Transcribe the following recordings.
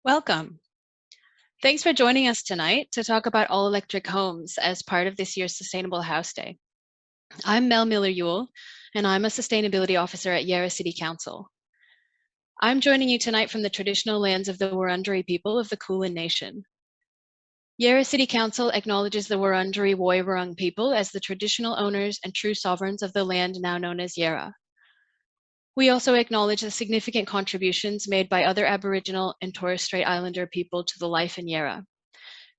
Welcome. Thanks for joining us tonight to talk about all-electric homes as part of this year's Sustainable House Day. I'm Mel Miller-Ewell, and I'm a Sustainability Officer at Yarra City Council. I'm joining you tonight from the traditional lands of the Wurundjeri people of the Kulin Nation. Yarra City Council acknowledges the Wurundjeri Woiwurrung people as the traditional owners and true sovereigns of the land now known as Yarra. We also acknowledge the significant contributions made by other Aboriginal and Torres Strait Islander people to the life in Yarra.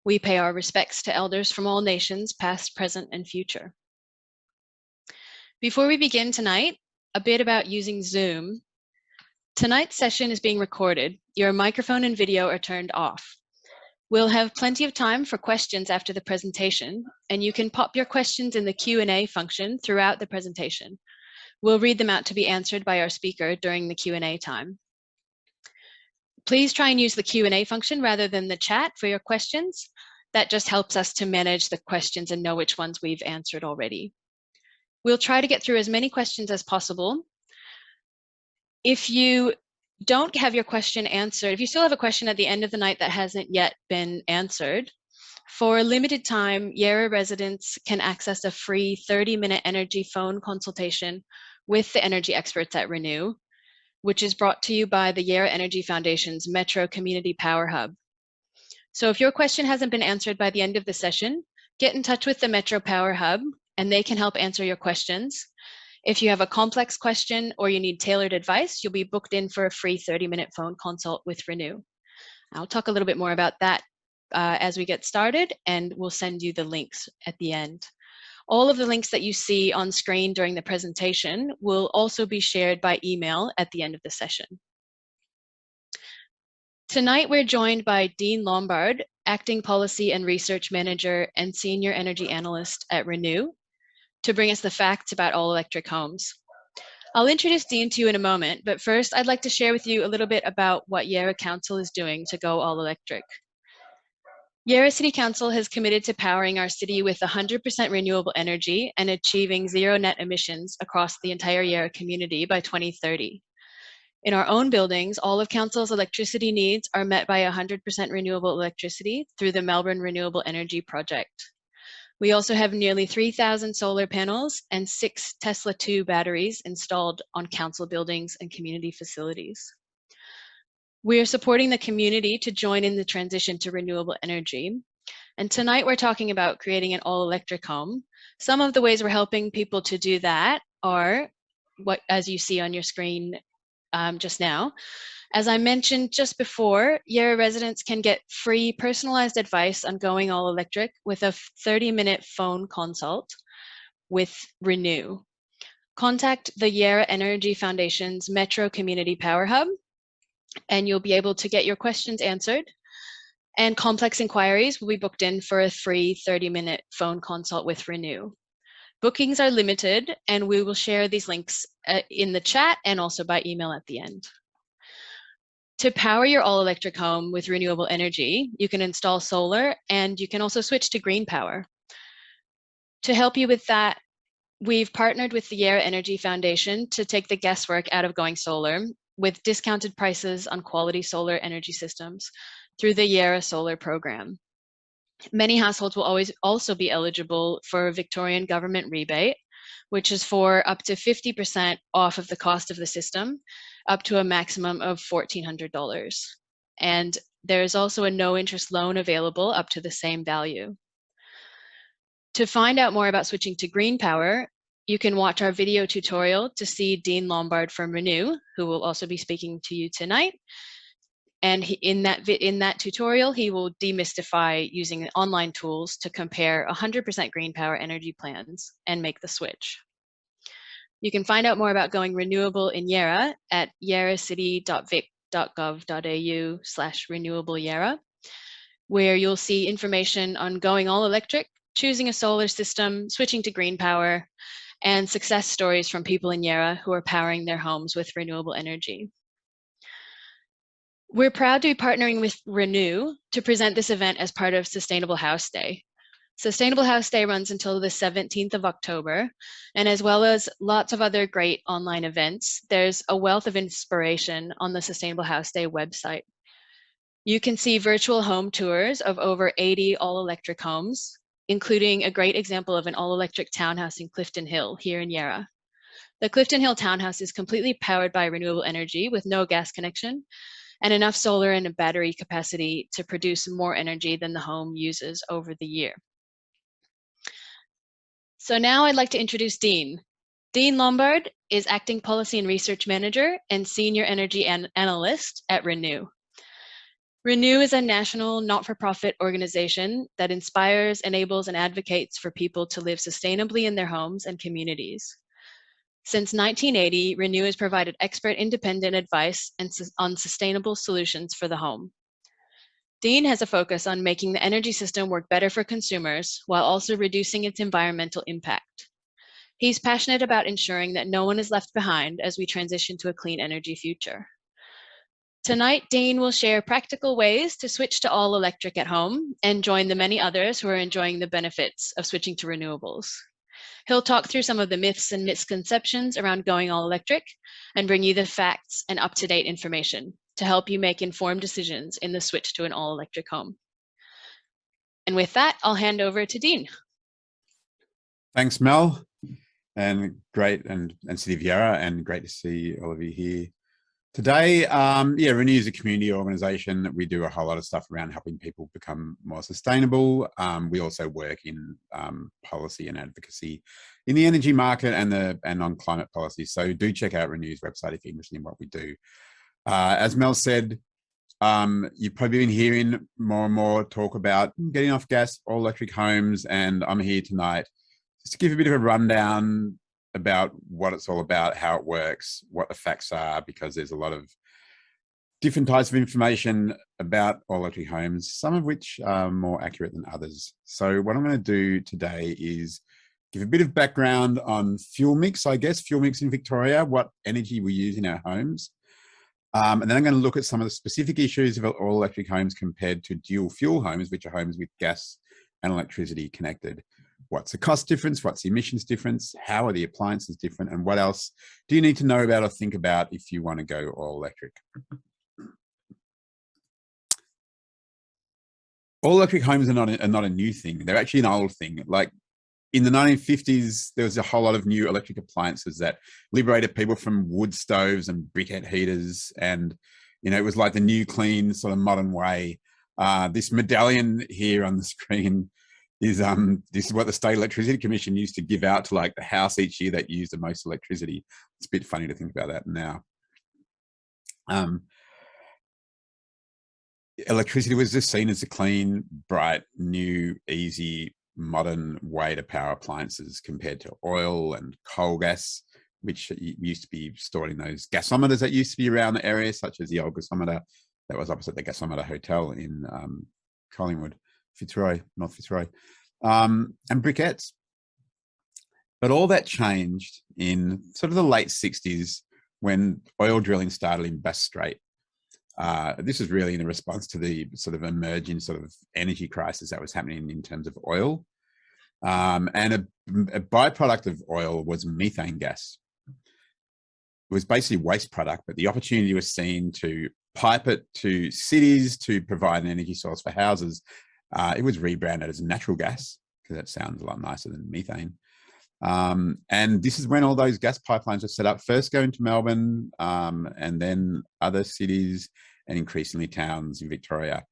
We pay our respects to elders from all nations, past, present, and future. Before we begin tonight, a bit about using Zoom. Tonight's session is being recorded. Your microphone and video are turned off. We'll have plenty of time for questions after the presentation, and you can pop your questions in the Q&A function throughout the presentation. We'll read them out to be answered by our speaker during the Q&A time. Please try and use the Q&A function rather than the chat for your questions. That just helps us to manage the questions and know which ones we've answered already. We'll try to get through as many questions as possible. If you don't have your question answered, if you still have a question at the end of the night that hasn't yet been answered, for a limited time, Yarra residents can access a free 30-minute energy phone consultation with the energy experts at Renew, which is brought to you by the Yarra Energy Foundation's Metro Community Power Hub. So if your question hasn't been answered by the end of the session, get in touch with the Metro Power Hub and they can help answer your questions. If you have a complex question or you need tailored advice, you'll be booked in for a free 30-minute phone consult with Renew. I'll talk a little bit more about that as we get started, and we'll send you the links at the end. All of the links that you see on screen during the presentation will also be shared by email at the end of the session. Tonight, we're joined by Dean Lombard, Acting Policy and Research Manager and Senior Energy Analyst at Renew, to bring us the facts about all-electric homes. I'll introduce Dean to you in a moment, but first I'd like to share with you a little bit about what Yarra Council is doing to go all-electric. Yarra City Council has committed to powering our city with 100% renewable energy and achieving zero net emissions across the entire Yarra community by 2030. In our own buildings, all of Council's electricity needs are met by 100% renewable electricity through the Melbourne Renewable Energy Project. We also have nearly 3,000 solar panels and 6 Tesla 2 batteries installed on council buildings and community facilities. We are supporting the community to join in the transition to renewable energy. And tonight we're talking about creating an all-electric home. Some of the ways we're helping people to do that are what, as you see on your screen just now. As I mentioned just before, Yarra residents can get free personalized advice on going all electric with a 30-minute phone consult with Renew. Contact the Yarra Energy Foundation's Metro Community Power Hub, and you'll be able to get your questions answered. And complex inquiries will be booked in for a free 30-minute phone consult with Renew. Bookings are limited, and we will share these links in the chat and also by email at the end. To power your all-electric home with renewable energy, you can install solar and you can also switch to green power. To help you with that, we've partnered with the Yarra Energy Foundation to take the guesswork out of going solar with discounted prices on quality solar energy systems through the Yarra Solar Program. Many households will also be eligible for a Victorian government rebate, which is for up to 50% off of the cost of the system, up to a maximum of $1,400. And there is also a no-interest loan available up to the same value. To find out more about switching to green power, you can watch our video tutorial to see Dean Lombard from Renew, who will also be speaking to you tonight. And in that tutorial, he will demystify using online tools to compare 100% green power energy plans and make the switch. You can find out more about going renewable in Yarra at yarracity.vic.gov.au/renewableyarra, where you'll see information on going all electric, choosing a solar system, switching to green power, and success stories from people in Yarra who are powering their homes with renewable energy. We're proud to be partnering with Renew to present this event as part of Sustainable House Day. Sustainable House Day runs until the 17th of October, and as well as lots of other great online events, there's a wealth of inspiration on the Sustainable House Day website. You can see virtual home tours of over 80 all-electric homes, including a great example of an all-electric townhouse in Clifton Hill here in Yarra. The Clifton Hill townhouse is completely powered by renewable energy with no gas connection and enough solar and a battery capacity to produce more energy than the home uses over the year. So now I'd like to introduce Dean. Dean Lombard is Acting Policy and Research Manager and Senior Energy Analyst at Renew. Renew is a national not-for-profit organization that inspires, enables, and advocates for people to live sustainably in their homes and communities. Since 1980, Renew has provided expert independent advice on sustainable solutions for the home. Dean has a focus on making the energy system work better for consumers while also reducing its environmental impact. He's passionate about ensuring that no one is left behind as we transition to a clean energy future. Tonight, Dean will share practical ways to switch to all electric at home and join the many others who are enjoying the benefits of switching to renewables. He'll talk through some of the myths and misconceptions around going all electric and bring you the facts and up-to-date information to help you make informed decisions in the switch to an all electric home. And with that, I'll hand over to Dean. Thanks, Mel, and great, and City of Yarra, and great to see all of you here today. Renew is a community organisation. We do a whole lot of stuff around helping people become more sustainable. We also work in policy and advocacy in the energy market and on climate policy. So do check out Renew's website if you're interested in what we do. As Mel said, you've probably been hearing more and more talk about getting off gas, all electric homes, and I'm here tonight just to give a bit of a rundown about what it's all about, how it works, what the facts are, because there's a lot of different types of information about all electric homes, some of which are more accurate than others. So what I'm going to do today is give a bit of background on fuel mix, fuel mix in Victoria, what energy we use in our homes. And then I'm going to look at some of the specific issues of all electric homes compared to dual fuel homes, which are homes with gas and electricity connected. What's the cost difference? What's the emissions difference? How are the appliances different? And what else do you need to know about or think about if you want to go all electric? All electric homes are not a new thing. They're actually an old thing. Like in the 1950s, there was a whole lot of new electric appliances that liberated people from wood stoves and briquette heaters. And, you know, it was like the new, clean, sort of modern way. This medallion here on the screen is this is what the State Electricity Commission used to give out to like the house each year that used the most electricity. It's a bit funny to think about that now. Electricity was just seen as a clean, bright, new, easy, modern way to power appliances compared to oil and coal gas, which used to be stored in those gasometers that used to be around the area, such as the old gasometer that was opposite the Gasometer Hotel in Collingwood, Fitzroy, North Fitzroy, and briquettes. But all that changed in sort of the late 60s when oil drilling started in Bass Strait. This was really in response to the sort of emerging sort of energy crisis that was happening in terms of oil. And a byproduct of oil was methane gas. It was basically waste product, but the opportunity was seen to pipe it to cities to provide an energy source for houses. It was rebranded as natural gas because that sounds a lot nicer than methane. And this is when all those gas pipelines were set up, first going to Melbourne and then other cities and increasingly towns in Victoria.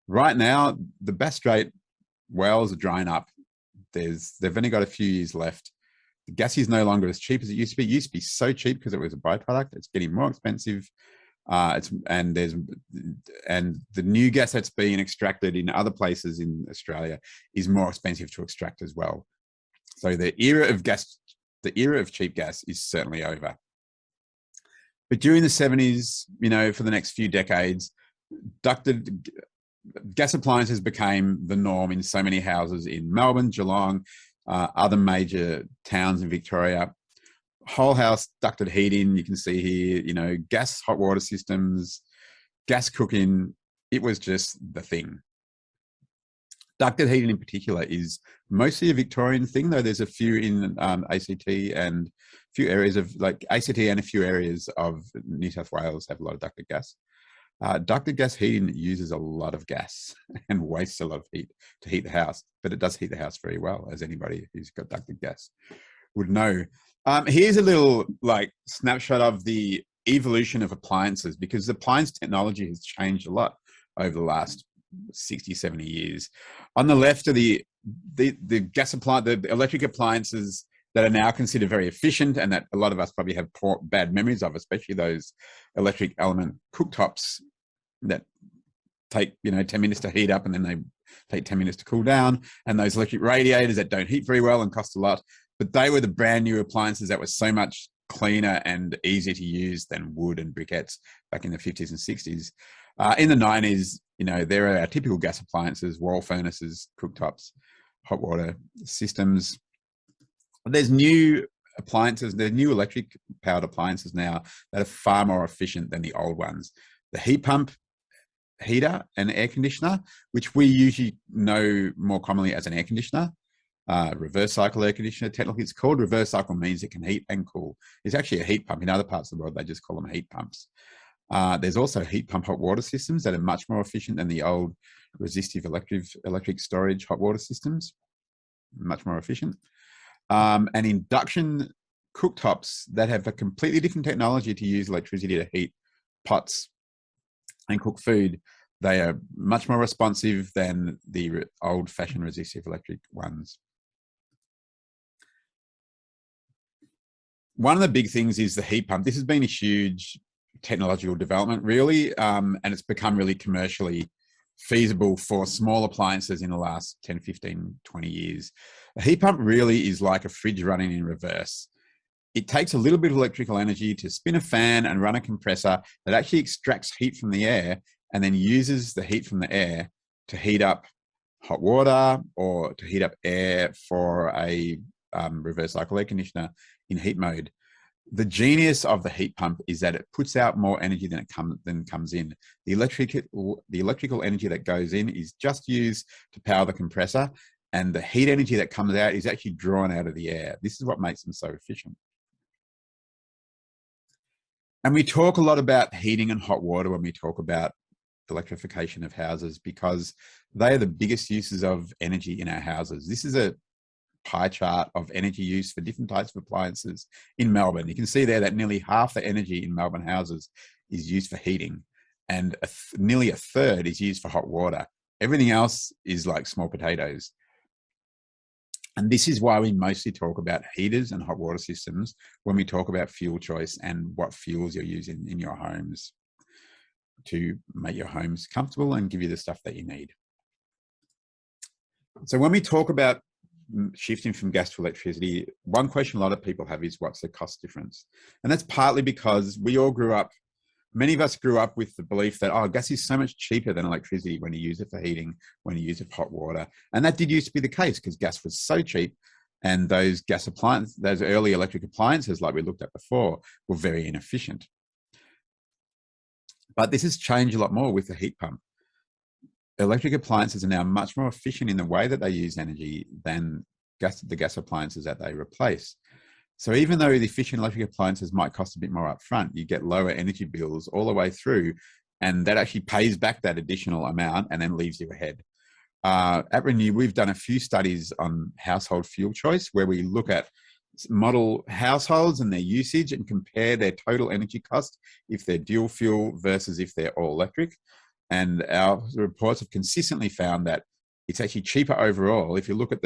Right now, the Bass Strait wells are drying up. They've only got a few years left. The gas is no longer as cheap as it used to be. It used to be so cheap because it was a byproduct. It's getting more expensive. And the new gas that's being extracted in other places in Australia is more expensive to extract as well. So the era of cheap gas is certainly over. But during the 70s, you know, for the next few decades, ducted gas appliances became the norm in so many houses in Melbourne, Geelong, other major towns in Victoria. Whole house ducted heating, you can see here, you know, gas hot water systems, gas cooking, it was just the thing. Ducted heating in particular is mostly a Victorian thing, though there's a few in ACT and a few areas of like ACT and a few areas of New South Wales have a lot of ducted gas. Ducted gas heating uses a lot of gas and wastes a lot of heat to heat the house, but it does heat the house very well, as anybody who's got ducted gas would know. Here's a little snapshot of the evolution of appliances, because appliance technology has changed a lot over the last 60, 70 years. On the left are the electric appliances that are now considered very efficient, and that a lot of us probably have bad memories of, especially those electric element cooktops that take 10 minutes to heat up and then they take 10 minutes to cool down, and those electric radiators that don't heat very well and cost a lot. But they were the brand new appliances that were so much cleaner and easier to use than wood and briquettes back in the 50s and 60s. In the 90s, there are our typical gas appliances, wall furnaces, cooktops, hot water systems. There's new appliances, there's new electric powered appliances now that are far more efficient than the old ones. The heat pump, heater and air conditioner, which we usually know more commonly as an air conditioner, reverse cycle air conditioner. Technically it's called reverse cycle, means it can heat and cool. It's actually a heat pump. In other parts of the world, they just call them heat pumps. There's also heat pump hot water systems that are much more efficient than the old resistive electric storage hot water systems, much more efficient. And induction cooktops that have a completely different technology to use electricity to heat pots and cook food. They are much more responsive than the old-fashioned resistive electric ones. One of the big things is the heat pump. This has been a huge technological development, really, and it's become really commercially feasible for small appliances in the last 10, 15, 20 years. A heat pump really is like a fridge running in reverse. It takes a little bit of electrical energy to spin a fan and run a compressor that actually extracts heat from the air and then uses the heat from the air to heat up hot water or to heat up air for a reverse cycle air conditioner in heat mode. The genius of the heat pump is that it puts out more energy than comes in. The electrical energy that goes in is just used to power the compressor, and the heat energy that comes out is actually drawn out of the air. This is what makes them so efficient. And we talk a lot about heating and hot water when we talk about electrification of houses, because they are the biggest uses of energy in our houses. This is a pie chart of energy use for different types of appliances in Melbourne. You can see there that nearly half the energy in Melbourne houses is used for heating, and nearly a third is used for hot water. Everything else is like small potatoes. And this is why we mostly talk about heaters and hot water systems when we talk about fuel choice and what fuels you're using in your homes to make your homes comfortable and give you the stuff that you need. So when we talk about shifting from gas to electricity, one question a lot of people have is, what's the cost difference? And that's partly because we all grew up, many of us grew up with the belief that, oh, gas is so much cheaper than electricity when you use it for heating, when you use it for hot water. And that did used to be the case because gas was so cheap, and those gas appliances, those early electric appliances like we looked at before, were very inefficient. But this has changed a lot more with the heat pump. Electric appliances are now much more efficient in the way that they use energy than the gas appliances that they replace. So even though the efficient electric appliances might cost a bit more upfront, you get lower energy bills all the way through, and that actually pays back that additional amount and then leaves you ahead. At Renew, we've done a few studies on household fuel choice where we look at model households and their usage and compare their total energy cost if they're dual fuel versus if they're all electric. And our reports have consistently found that it's actually cheaper overall. If you look at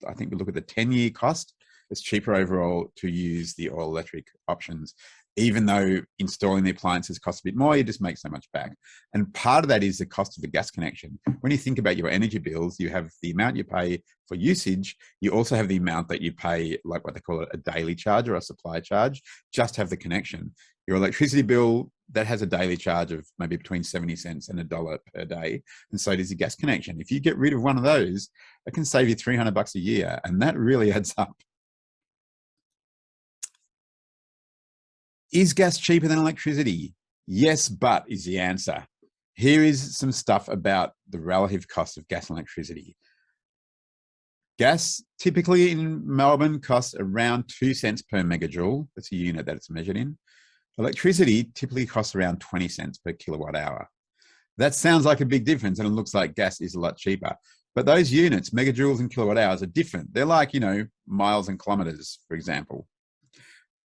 I think we look at the 10-year cost, it's cheaper overall to use the all electric options. Even though installing the appliances costs a bit more, you just make so much back. And part of that is the cost of the gas connection. When you think about your energy bills, you have the amount you pay for usage. You also have the amount that you pay, like what they call a daily charge or a supply charge, just to have the connection. Your electricity bill, that has a daily charge of maybe between 70 cents and $1 per day. And so does the gas connection. If you get rid of one of those, it can save you $300 a year. And that really adds up. Is gas cheaper than electricity? Yes, but is the answer. Here is some stuff about the relative cost of gas and electricity. Gas typically in Melbourne costs around 2 cents per megajoule. That's a unit that it's measured in. Electricity typically costs around 20 cents per kilowatt hour. That sounds like a big difference, and it looks like gas is a lot cheaper. But those units, megajoules and kilowatt hours, are different. They're like, miles and kilometers, for example.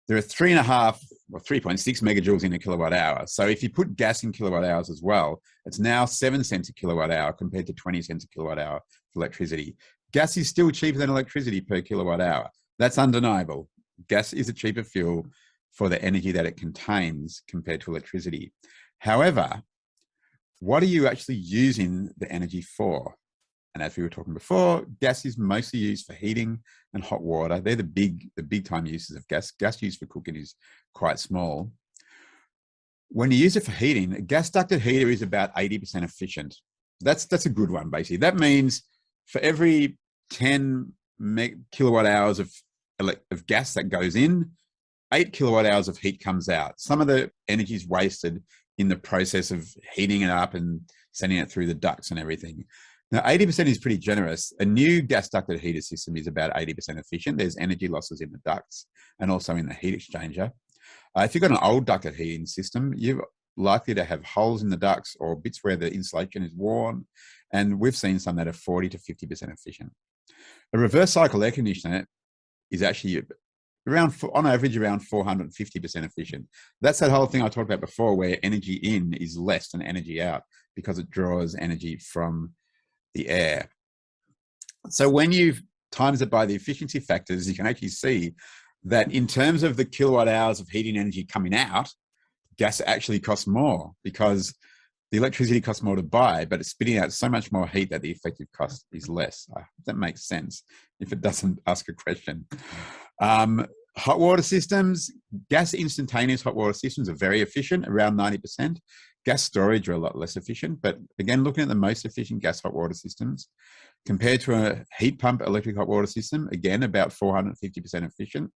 There are 3.5 or 3.6 megajoules in a kilowatt hour. So if you put gas in kilowatt hours as well, it's now 7 cents a kilowatt hour compared to 20 cents a kilowatt hour for electricity. Gas is still cheaper than electricity per kilowatt hour. That's undeniable. Gas is a cheaper fuel for the energy that it contains compared to electricity. However, what are you actually using the energy for? And as we were talking before, gas is mostly used for heating and hot water. They're the big time uses of gas. Gas used for cooking is quite small. When you use it for heating, a gas ducted heater is about 80% efficient. That's a good one, basically. That means for every 10 kilowatt hours of gas that goes in, 8 kilowatt hours of heat comes out. Some of the energy is wasted in the process of heating it up and sending it through the ducts and everything. Now, 80% is pretty generous. A new gas ducted heater system is about 80% efficient. There's energy losses in the ducts and also in the heat exchanger. If you've got an old ducted heating system, you're likely to have holes in the ducts or bits where the insulation is worn. And we've seen some that are 40 to 50% efficient. A reverse cycle air conditioner is actually on average around 450% efficient. That's that whole thing I talked about before, where energy in is less than energy out because it draws energy from the air. So when you times it by the efficiency factors, you can actually see that in terms of the kilowatt hours of heating energy coming out, gas actually costs more because the electricity costs more to buy, but it's spitting out so much more heat that the effective cost is less. That makes sense. If it doesn't, ask a question. Hot water systems, gas instantaneous hot water systems are very efficient, around 90%. Gas storage are a lot less efficient, but again, looking at the most efficient gas hot water systems, compared to a heat pump electric hot water system, again, about 450% efficient.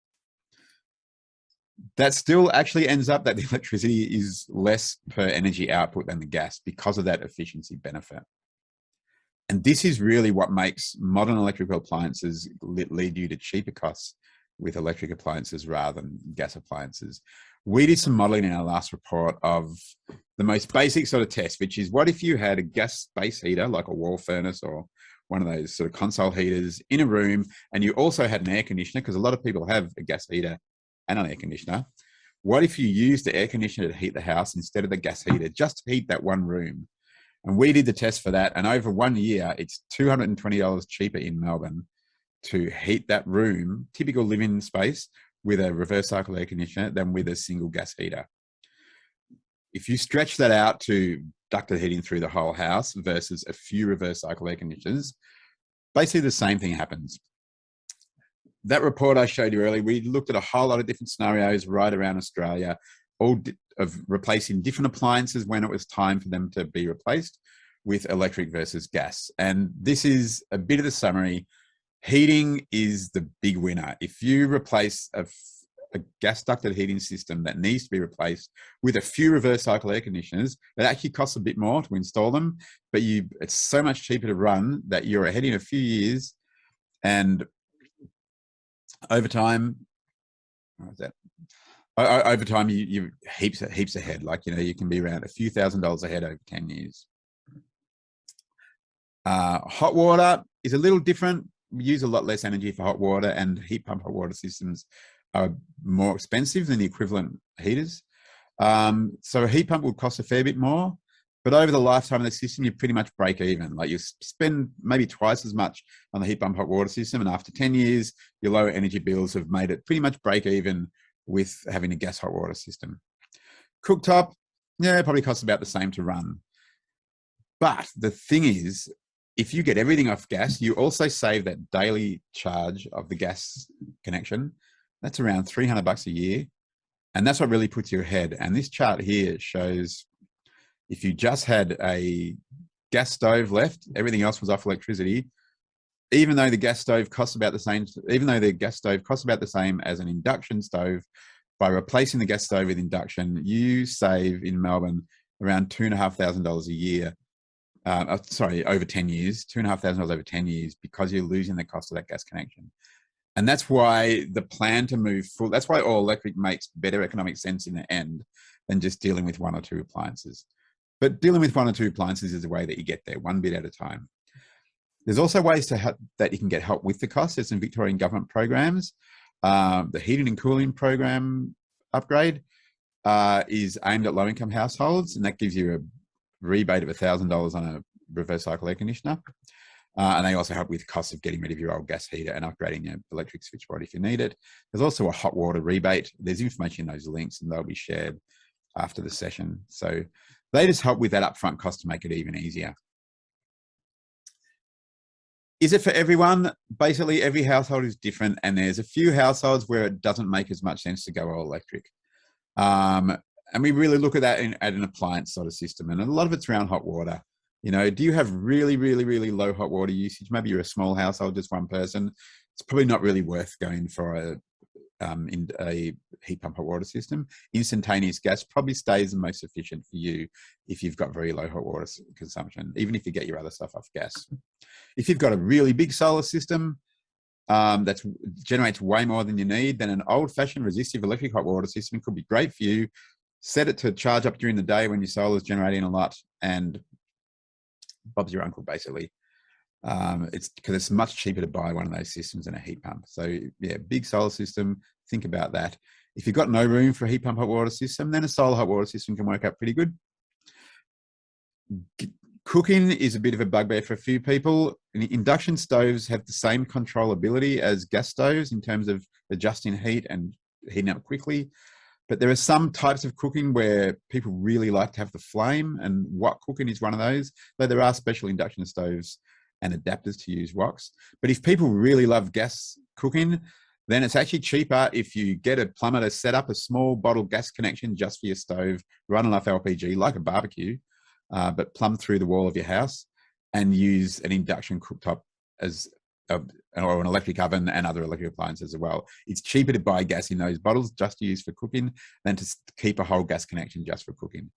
That still actually ends up that the electricity is less per energy output than the gas because of that efficiency benefit. And this is really what makes modern electrical appliances lead you to cheaper costs with electric appliances rather than gas appliances. We did some modeling in our last report of the most basic sort of test, which is what if you had a gas space heater, like a wall furnace or one of those sort of console heaters in a room, and you also had an air conditioner, because a lot of people have a gas heater and an air conditioner. What if you used the air conditioner to heat the house instead of the gas heater, just to heat that one room? And we did the test for that. And over 1 year, it's $220 cheaper in Melbourne to heat that room, typical living space, with a reverse cycle air conditioner than with a single gas heater. If you stretch that out to ducted heating through the whole house versus a few reverse cycle air conditioners, basically the same thing happens. That report I showed you earlier, we looked at a whole lot of different scenarios right around Australia, all of replacing different appliances when it was time for them to be replaced with electric versus gas. And this is a bit of the summary. Heating is the big winner. If you replace a gas ducted heating system that needs to be replaced with a few reverse cycle air conditioners, it actually costs a bit more to install them, but it's so much cheaper to run that you're ahead in a few years. And over time, over time, you heaps ahead. Like, you can be around a few $1,000s ahead over 10 years. Hot water is a little different. We use a lot less energy for hot water, and heat pump hot water systems are more expensive than the equivalent heaters. So a heat pump would cost a fair bit more, but over the lifetime of the system, you pretty much break even. Like, you spend maybe twice as much on the heat pump hot water system, and after 10 years, your lower energy bills have made it pretty much break even with having a gas hot water system. Cooktop, yeah, it probably costs about the same to run. But the thing is, if you get everything off gas, you also save that daily charge of the gas connection. That's around $300 a year. And that's what really puts you ahead. And this chart here shows if you just had a gas stove left, everything else was off electricity, even though the gas stove costs about the same, as an induction stove, by replacing the gas stove with induction, you save in Melbourne around $2,500 a year. Over 10 years, $2,500 over 10 years, because you're losing the cost of that gas connection. And that's why the plan to move full, that's why all electric makes better economic sense in the end than just dealing with one or two appliances. But dealing with 1 or 2 appliances is a way that you get there, one bit at a time. There's also ways that you can get help with the cost. There's some Victorian government programs. The heating and cooling program upgrade is aimed at low-income households, and that gives you a rebate of $1,000 on a reverse cycle air conditioner. And they also help with costs of getting rid of your old gas heater and upgrading your electric switchboard if you need it. There's also a hot water rebate. There's information in those links, and they'll be shared after the session. So they just help with that upfront cost to make it even easier. Is it for everyone? Basically, every household is different, and there's a few households where it doesn't make as much sense to go all electric. And we really look at that at an appliance sort of system, and a lot of it's around hot water. You know, do you have really, really, really low hot water usage? Maybe you're a small household, just one person. It's probably not really worth going for a heat pump hot water system. Instantaneous gas probably stays the most efficient for you if you've got very low hot water consumption, even if you get your other stuff off gas. If you've got a really big solar system that generates way more than you need, then an old-fashioned resistive electric hot water system could be great for you. Set it to charge up during the day when your solar is generating a lot, and Bob's your uncle, basically. It's because it's much cheaper to buy one of those systems than a heat pump. So yeah, big solar system, think about that. If you've got no room for a heat pump hot water system, then a solar hot water system can work out pretty good. Cooking is a bit of a bugbear for a few people. Induction stoves have the same controllability as gas stoves in terms of adjusting heat and heating up quickly. But there are some types of cooking where people really like to have the flame, and wok cooking is one of those. Though there are special induction stoves and adapters to use woks. But if people really love gas cooking, then it's actually cheaper if you get a plumber to set up a small bottle gas connection just for your stove, run enough LPG like a barbecue, but plumb through the wall of your house, and use an induction cooktop as or an electric oven and other electric appliances as well. It's cheaper to buy gas in those bottles just to use for cooking than to keep a whole gas connection just for cooking,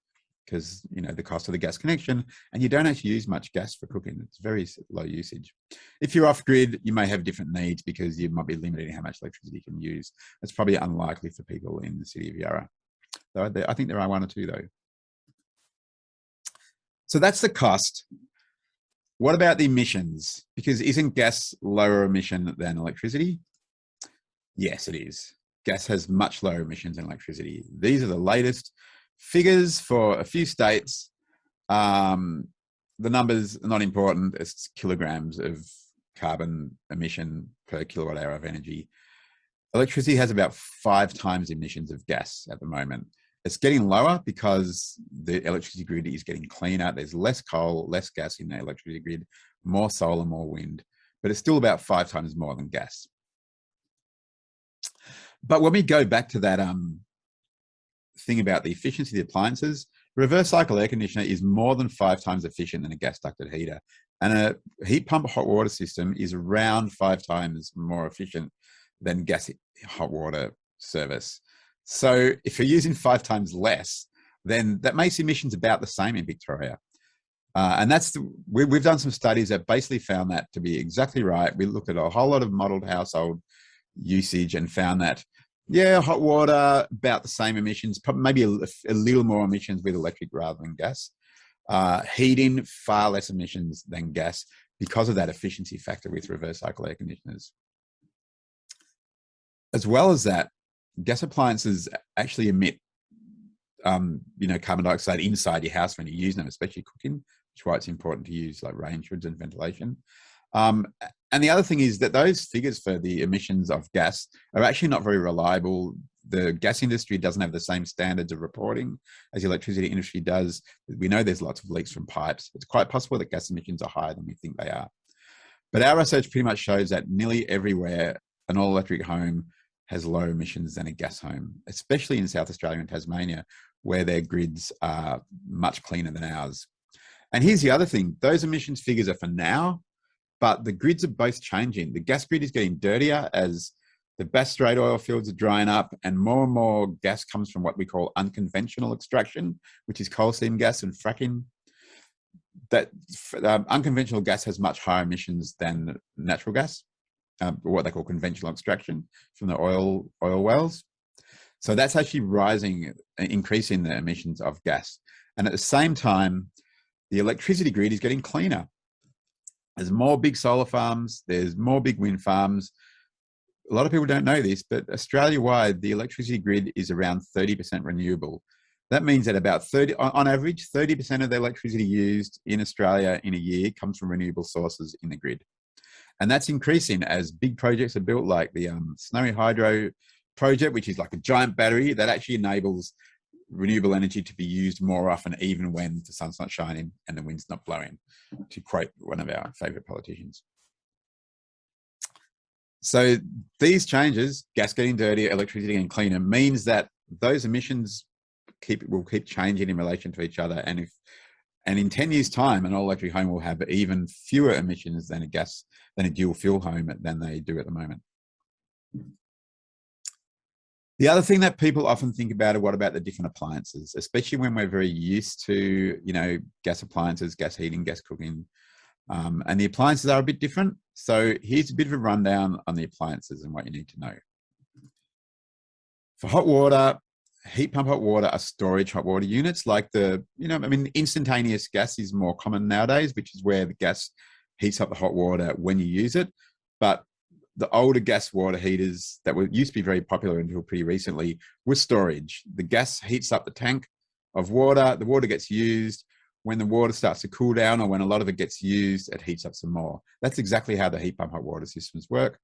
because you know the cost of the gas connection, and you don't actually use much gas for cooking. It's very low usage. If you're off grid, you may have different needs because you might be limited in how much electricity you can use. It's probably unlikely for people in the city of Yarra. So I think there are 1 or 2 though. So that's the cost. What about the emissions? Because isn't gas lower emission than electricity? Yes, it is. Gas has much lower emissions than electricity. These are the latest figures for a few states. The numbers are not important. It's kilograms of carbon emission per kilowatt hour of energy. Electricity has about 5 times emissions of gas at the moment. It's getting lower because the electricity grid is getting cleaner. There's less coal, less gas in the electricity grid, more solar, more wind, but it's still about 5 times more than gas. But when we go back to that thing about the efficiency of the appliances, reverse cycle air conditioner is more than 5 times efficient than a gas ducted heater. And a heat pump hot water system is around 5 times more efficient than gas hot water service. So if you're using 5 times less, then that makes emissions about the same in Victoria. And we've done some studies that basically found that to be exactly right. We looked at a whole lot of modelled household usage and found that, yeah, hot water, about the same emissions, probably maybe a little more emissions with electric rather than gas. Heating, far less emissions than gas because of that efficiency factor with reverse cycle air conditioners. As well as that, gas appliances actually emit, carbon dioxide inside your house when you use them, especially cooking, which is why it's important to use like range hoods and ventilation. And the other thing is that those figures for the emissions of gas are actually not very reliable. The gas industry doesn't have the same standards of reporting as the electricity industry does. We know there's lots of leaks from pipes. It's quite possible that gas emissions are higher than we think they are. But our research pretty much shows that nearly everywhere an all-electric home has lower emissions than a gas home, especially in South Australia and Tasmania, where their grids are much cleaner than ours. And here's the other thing. Those emissions figures are for now, but the grids are both changing. The gas grid is getting dirtier as the Bass Strait oil fields are drying up, and more gas comes from what we call unconventional extraction, which is coal seam gas and fracking. That unconventional gas has much higher emissions than natural gas. What they call conventional extraction from the oil wells. So that's actually increasing the emissions of gas. And at the same time, the electricity grid is getting cleaner. There's more big solar farms, there's more big wind farms. A lot of people don't know this, but Australia-wide, the electricity grid is around 30% renewable. That means that about on average, 30% of the electricity used in Australia in a year comes from renewable sources in the grid. And that's increasing as big projects are built, like the Snowy Hydro project, which is like a giant battery that actually enables renewable energy to be used more often, even when the sun's not shining and the wind's not blowing, to quote one of our favorite politicians. So these changes, gas getting dirtier, electricity getting cleaner, means that those emissions will keep changing in relation to each other. And in 10 years' time, an all-electric home will have even fewer emissions than a dual fuel home than they do at the moment. The other thing that people often think about are what about the different appliances, especially when we're very used to, gas appliances, gas heating, gas cooking, and the appliances are a bit different. So here's a bit of a rundown on the appliances and what you need to know. For hot water, heat pump hot water are storage hot water units like instantaneous gas is more common nowadays, which is where the gas heats up the hot water when you use it. But the older gas water heaters that used to be very popular until pretty recently were storage. The gas heats up the tank of water, the water gets used. When the water starts to cool down or when a lot of it gets used, it heats up some more. That's exactly how the heat pump hot water systems work.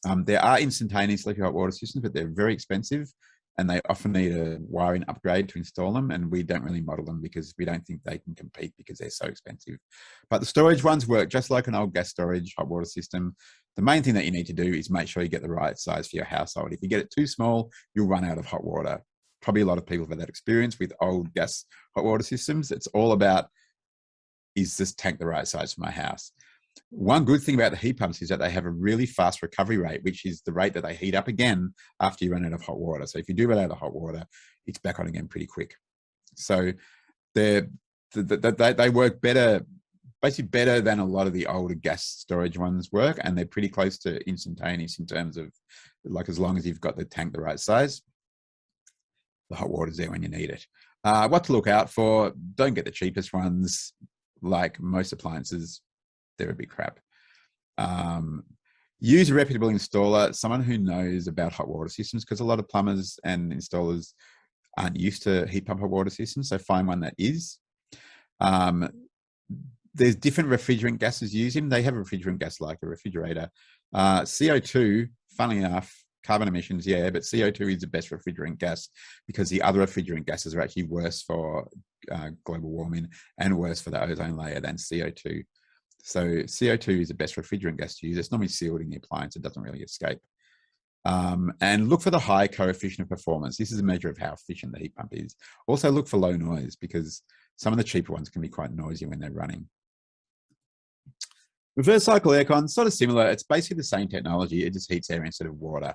There are instantaneous liquid hot water systems, but they're very expensive and they often need a wiring upgrade to install them, and we don't really model them because we don't think they can compete because they're so expensive. But the storage ones work just like an old gas storage hot water system. The main thing that you need to do is make sure you get the right size for your household. If you get it too small, you'll run out of hot water. Probably a lot of people have had that experience with old gas hot water systems. It's all about, is this tank the right size for my house? One good thing about the heat pumps is that they have a really fast recovery rate, which is the rate that they heat up again after you run out of hot water. So if you do run out of hot water, it's back on again pretty quick. So they work better, basically better than a lot of the older gas storage ones work, and they're pretty close to instantaneous in terms of, like, as long as you've got the tank the right size, the hot water's there when you need it. What to look out for: don't get the cheapest ones. Like most appliances, they're a bit crap. Use a reputable installer, someone who knows about hot water systems, because a lot of plumbers and installers aren't used to heat pump hot water systems, so find one that is. There's different refrigerant gases used in. They have a refrigerant gas like a refrigerator. CO2, funnily enough, carbon emissions, yeah, but CO2 is the best refrigerant gas because the other refrigerant gases are actually worse for global warming and worse for the ozone layer than CO2. So CO2 is the best refrigerant gas to use. It's normally sealed in the appliance. It doesn't really escape. And look for the high coefficient of performance. This is a measure of how efficient the heat pump is. Also look for low noise, because some of the cheaper ones can be quite noisy when they're running. Reverse cycle aircon, sort of similar. It's basically the same technology. It just heats air instead of water.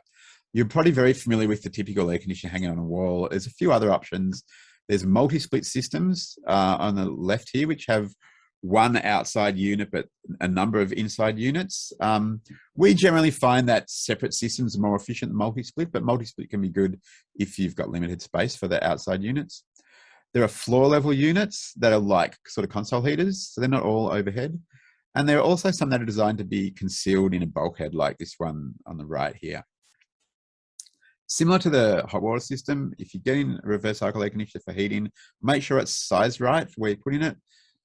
You're probably very familiar with the typical air conditioner hanging on a wall. There's a few other options. There's multi-split systems on the left here, which have one outside unit, but a number of inside units. We generally find that separate systems are more efficient than multi-split, but multi-split can be good if you've got limited space for the outside units. There are floor level units that are like sort of console heaters, so they're not all overhead. And there are also some that are designed to be concealed in a bulkhead like this one on the right here. Similar to the hot water system, if you're getting a reverse cycle air conditioner for heating, make sure it's sized right for where you're putting it.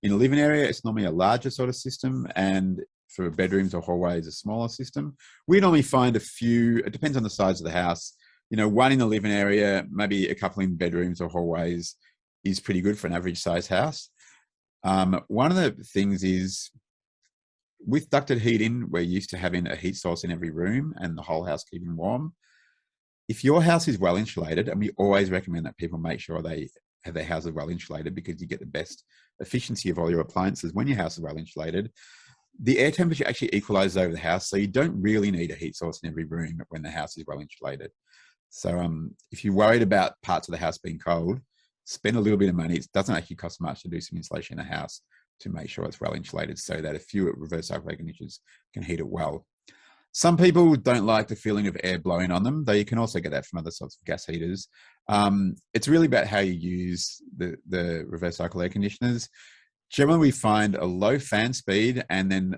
In a living area, it's normally a larger sort of system, and for bedrooms or hallways, a smaller system. We normally find a few, it depends on the size of the house, one in the living area, maybe a couple in bedrooms or hallways is pretty good for an average size house. One of the things is, with ducted heating, we're used to having a heat source in every room and the whole house keeping warm. If your house is well insulated, and we always recommend that people make sure they have their houses well insulated because you get the best efficiency of all your appliances when your house is well insulated, the air temperature actually equalizes over the house, so you don't really need a heat source in every room when the house is well insulated. So if you're worried about parts of the house being cold, spend a little bit of money. It doesn't actually cost much to do some insulation in a house to make sure it's well insulated, so that a few reverse cycle air conditioners can heat it well. Some people don't like the feeling of air blowing on them, though you can also get that from other sorts of gas heaters. It's really about how you use the reverse cycle air conditioners. Generally, we find a low fan speed, and then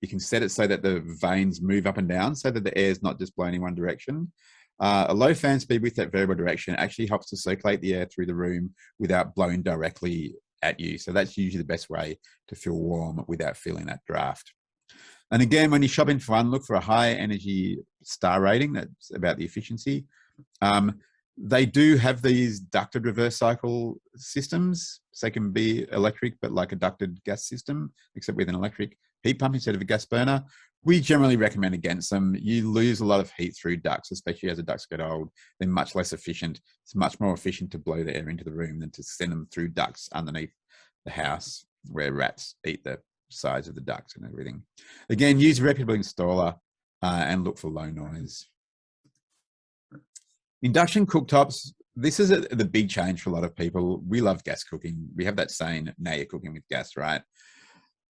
you can set it so that the vanes move up and down so that the air is not just blowing in one direction. A low fan speed with that variable direction actually helps to circulate the air through the room without blowing directly at you. So that's usually the best way to feel warm without feeling that draft. And again, when you're shopping for one, look for a high energy star rating. That's about the efficiency. They do have these ducted reverse cycle systems. So they can be electric, but like a ducted gas system, except with an electric heat pump instead of a gas burner. We generally recommend against them. You lose a lot of heat through ducts, especially as the ducts get old. They're much less efficient. It's much more efficient to blow the air into the room than to send them through ducts underneath the house where rats eat the sides of the ducts and everything. Again, use a reputable installer and look for low noise. Induction cooktops, this is the big change for a lot of people. We love gas cooking. We have that saying, now you're cooking with gas, right?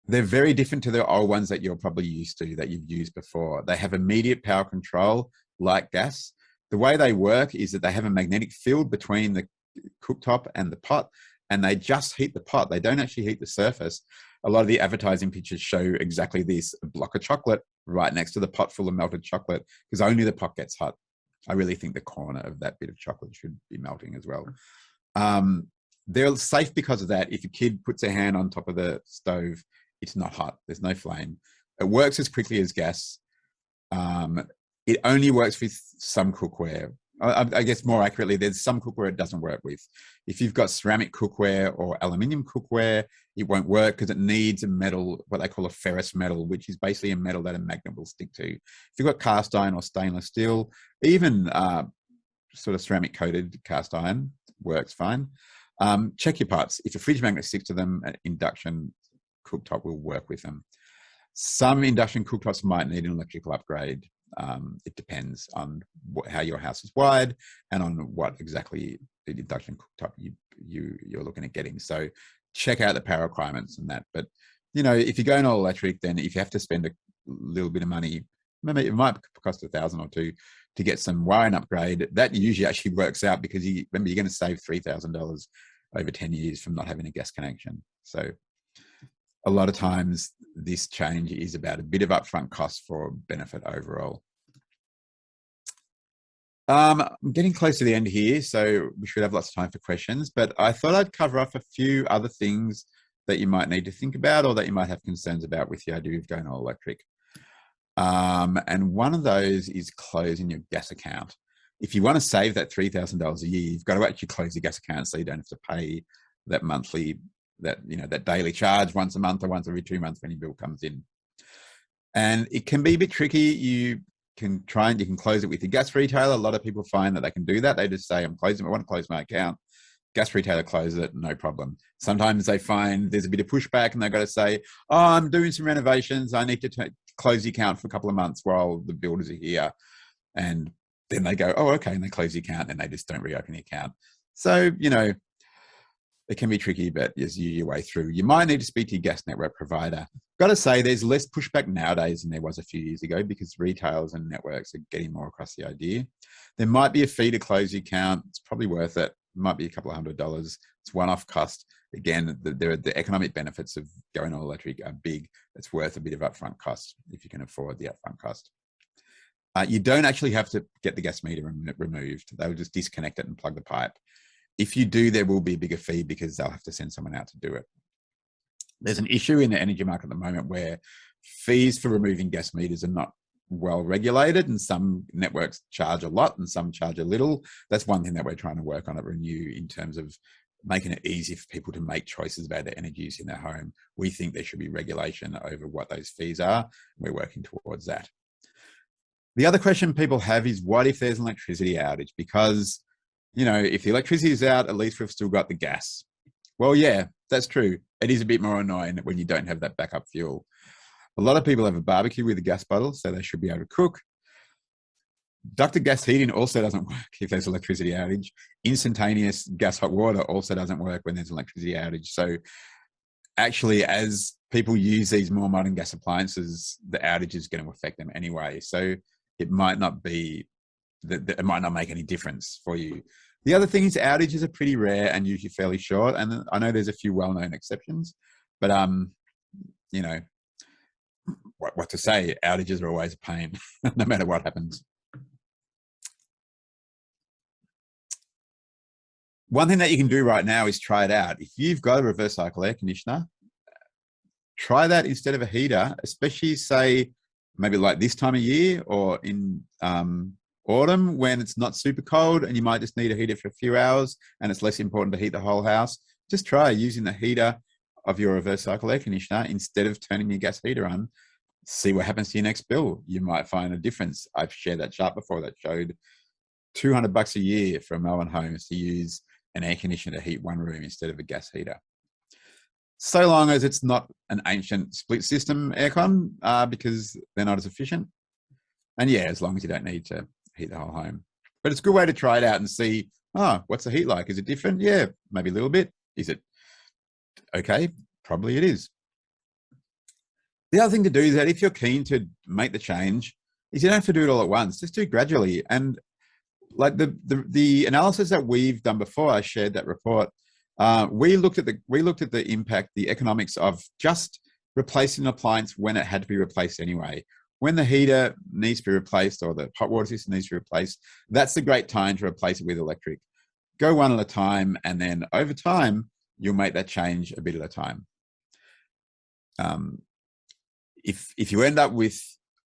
They're very different to the old ones that you're probably used to, that you've used before. They have immediate power control like gas. The way they work is that they have a magnetic field between the cooktop and the pot, and they just heat the pot. They don't actually heat the surface. A lot of the advertising pictures show exactly this, a block of chocolate right next to the pot full of melted chocolate, because only the pot gets hot. I really think the corner of that bit of chocolate should be melting as well. They're safe because of that. If a kid puts their hand on top of the stove, it's not hot. There's no flame. It works as quickly as gas. It only works with some cookware. I guess more accurately, there's some cookware it doesn't work with. If you've got ceramic cookware or aluminium cookware, it won't work because it needs a metal, what they call a ferrous metal, which is basically a metal that a magnet will stick to. If you've got cast iron or stainless steel, even sort of ceramic coated cast iron works fine. Check your pots. If a fridge magnet sticks to them, an induction cooktop will work with them. Some induction cooktops might need an electrical upgrade. It depends on how your house is wired and on what exactly the induction cooktop you're looking at getting. So check out the power requirements and that. But you know, if you're going all electric, then if you have to spend a little bit of money, maybe it might cost $1,000 or $2,000 to get some wiring upgrade. That usually actually works out because remember you're going to save $3,000 over 10 years from not having a gas connection. So a lot of times this change is about a bit of upfront cost for benefit overall. I'm getting close to the end here, so we should have lots of time for questions, but I thought I'd cover off a few other things that you might need to think about or that you might have concerns about with the idea of going all electric. And one of those is closing your gas account. If you want to save that $3,000 a year, you've got to actually close your gas account so you don't have to pay that monthly, that daily charge once a month or once every 2 months when your bill comes in. And it can be a bit tricky. You can close it with your gas retailer. A lot of people find that they can do that. They just say, I want to close my account. Gas retailer closes it, no problem. Sometimes they find there's a bit of pushback and they've got to say, oh, I'm doing some renovations. I need to close the account for a couple of months while the builders are here. And then they go, oh, okay. And they close the account and they just don't reopen the account. So, you know, it can be tricky, but as you your way through, you might need to speak to your gas network provider. Got to say, there's less pushback nowadays than there was a few years ago because retailers and networks are getting more across the idea. There might be a fee to close the account. It's probably worth it. It might be a couple of $100. It's one-off cost. Again, the economic benefits of going all electric are big. It's worth a bit of upfront cost if you can afford the upfront cost. You don't actually have to get the gas meter removed. They'll just disconnect it and plug the pipe. If you do, there will be a bigger fee because they'll have to send someone out to do it. There's an issue in the energy market at the moment where fees for removing gas meters are not well regulated, and some networks charge a lot and some charge a little. That's one thing that we're trying to work on at Renew in terms of making it easy for people to make choices about their energy use in their home. We think there should be regulation over what those fees are. We're working towards that. The other question people have is, what if there's an electricity outage? Because, you know, if the electricity is out, at least we've still got the gas. Well, yeah, that's true. It is a bit more annoying when you don't have that backup fuel. A lot of people have a barbecue with a gas bottle, so they should be able to cook. Ducted gas heating also doesn't work if there's electricity outage. Instantaneous gas hot water also doesn't work when there's an electricity outage. So actually, as people use these more modern gas appliances, the outage is going to affect them anyway. So it might not be that it might not make any difference for you. The other thing is outages are pretty rare and usually fairly short. And I know there's a few well-known exceptions, but you know, what to say? Outages are always a pain, no matter what happens. One thing that you can do right now is try it out. If you've got a reverse cycle air conditioner, try that instead of a heater, especially say maybe like this time of year or in autumn when it's not super cold and you might just need a heater for a few hours and it's less important to heat the whole house. Just try using the heater of your reverse cycle air conditioner instead of turning your gas heater on. See what happens to your next bill. You might find a difference. I've shared that chart before that showed $200 a year for Melbourne homes to use an air conditioner to heat one room instead of a gas heater. So long as it's not an ancient split system aircon, because they're not as efficient. And yeah, as long as you don't need to heat the whole home. But it's a good way to try it out and see, what's the heat like? Is it different? Yeah, maybe a little bit. Is it okay? Probably it is. The other thing to do is that if you're keen to make the change, is you don't have to do it all at once. Just do it gradually. And like the analysis that we've done before, I shared that report. We looked at the impact, the economics of just replacing an appliance when it had to be replaced anyway. When the heater needs to be replaced or the hot water system needs to be replaced, that's the great time to replace it with electric. Go one at a time, and then over time, you'll make that change a bit at a time. If you end up with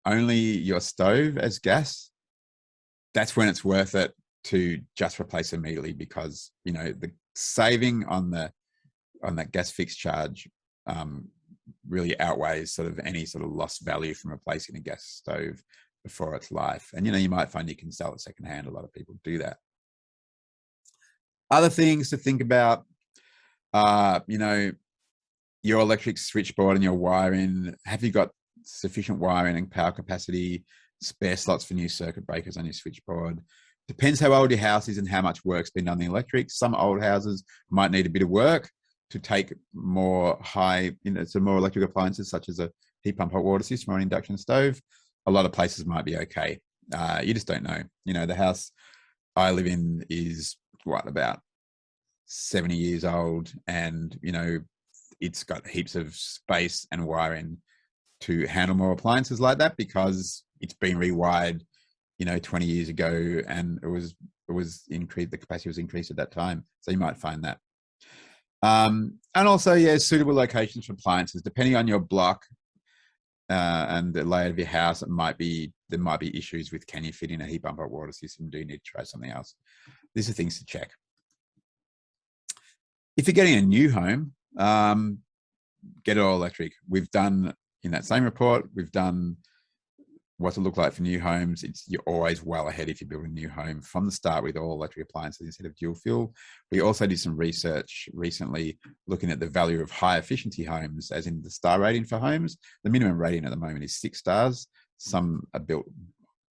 only your stove as gas, that's when it's worth it to just replace immediately, because the saving on that gas fixed charge really outweighs sort of any sort of lost value from replacing a gas stove before its life. And you might find you can sell it secondhand. A lot of people do that. Other things to think about, your electric switchboard and your wiring. Have you got sufficient wiring and power capacity, spare slots for new circuit breakers on your switchboard? Depends how old your house is and how much work's been done on the electric. Some old houses might need a bit of work to take more more electric appliances such as a heat pump hot water system or an induction stove. A lot of places might be okay. You just don't know. The house I live in is about 70 years old, and it's got heaps of space and wiring to handle more appliances like that because it's been rewired 20 years ago, and it was increased, the capacity was increased at that time. So you might find that. And also, suitable locations for appliances, depending on your block and the layout of your house, there might be issues with, can you fit in a heat pump hot water system? Do you need to try something else? These are things to check. If you're getting a new home, get it all electric. We've done, in that same report, we've done what to look like for new homes. You're always well ahead if you build a new home from the start with all electric appliances instead of dual fuel. We also did some research recently looking at the value of high efficiency homes, as in the star rating for homes. The minimum rating at the moment is 6 stars. Some are built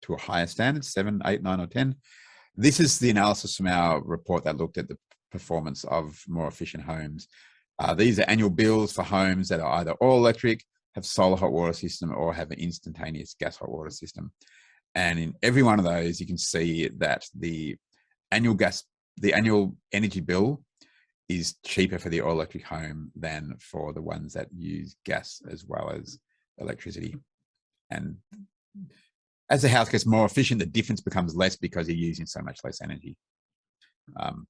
to a higher standard, 7, 8, 9, or 10. This is the analysis from our report that looked at the performance of more efficient homes. These are annual bills for homes that are either all electric, have solar hot water system, or have an instantaneous gas hot water system. And in every one of those, you can see that the annual energy bill is cheaper for the all electric home than for the ones that use gas as well as electricity. And as the house gets more efficient, the difference becomes less because you're using so much less energy,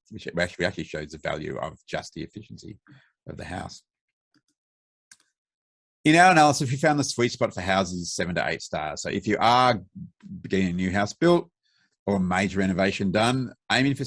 which actually shows the value of just the efficiency of the house. In our analysis, we found the sweet spot for houses is 7 to 8 stars. So if you are getting a new house built or a major renovation done, aiming for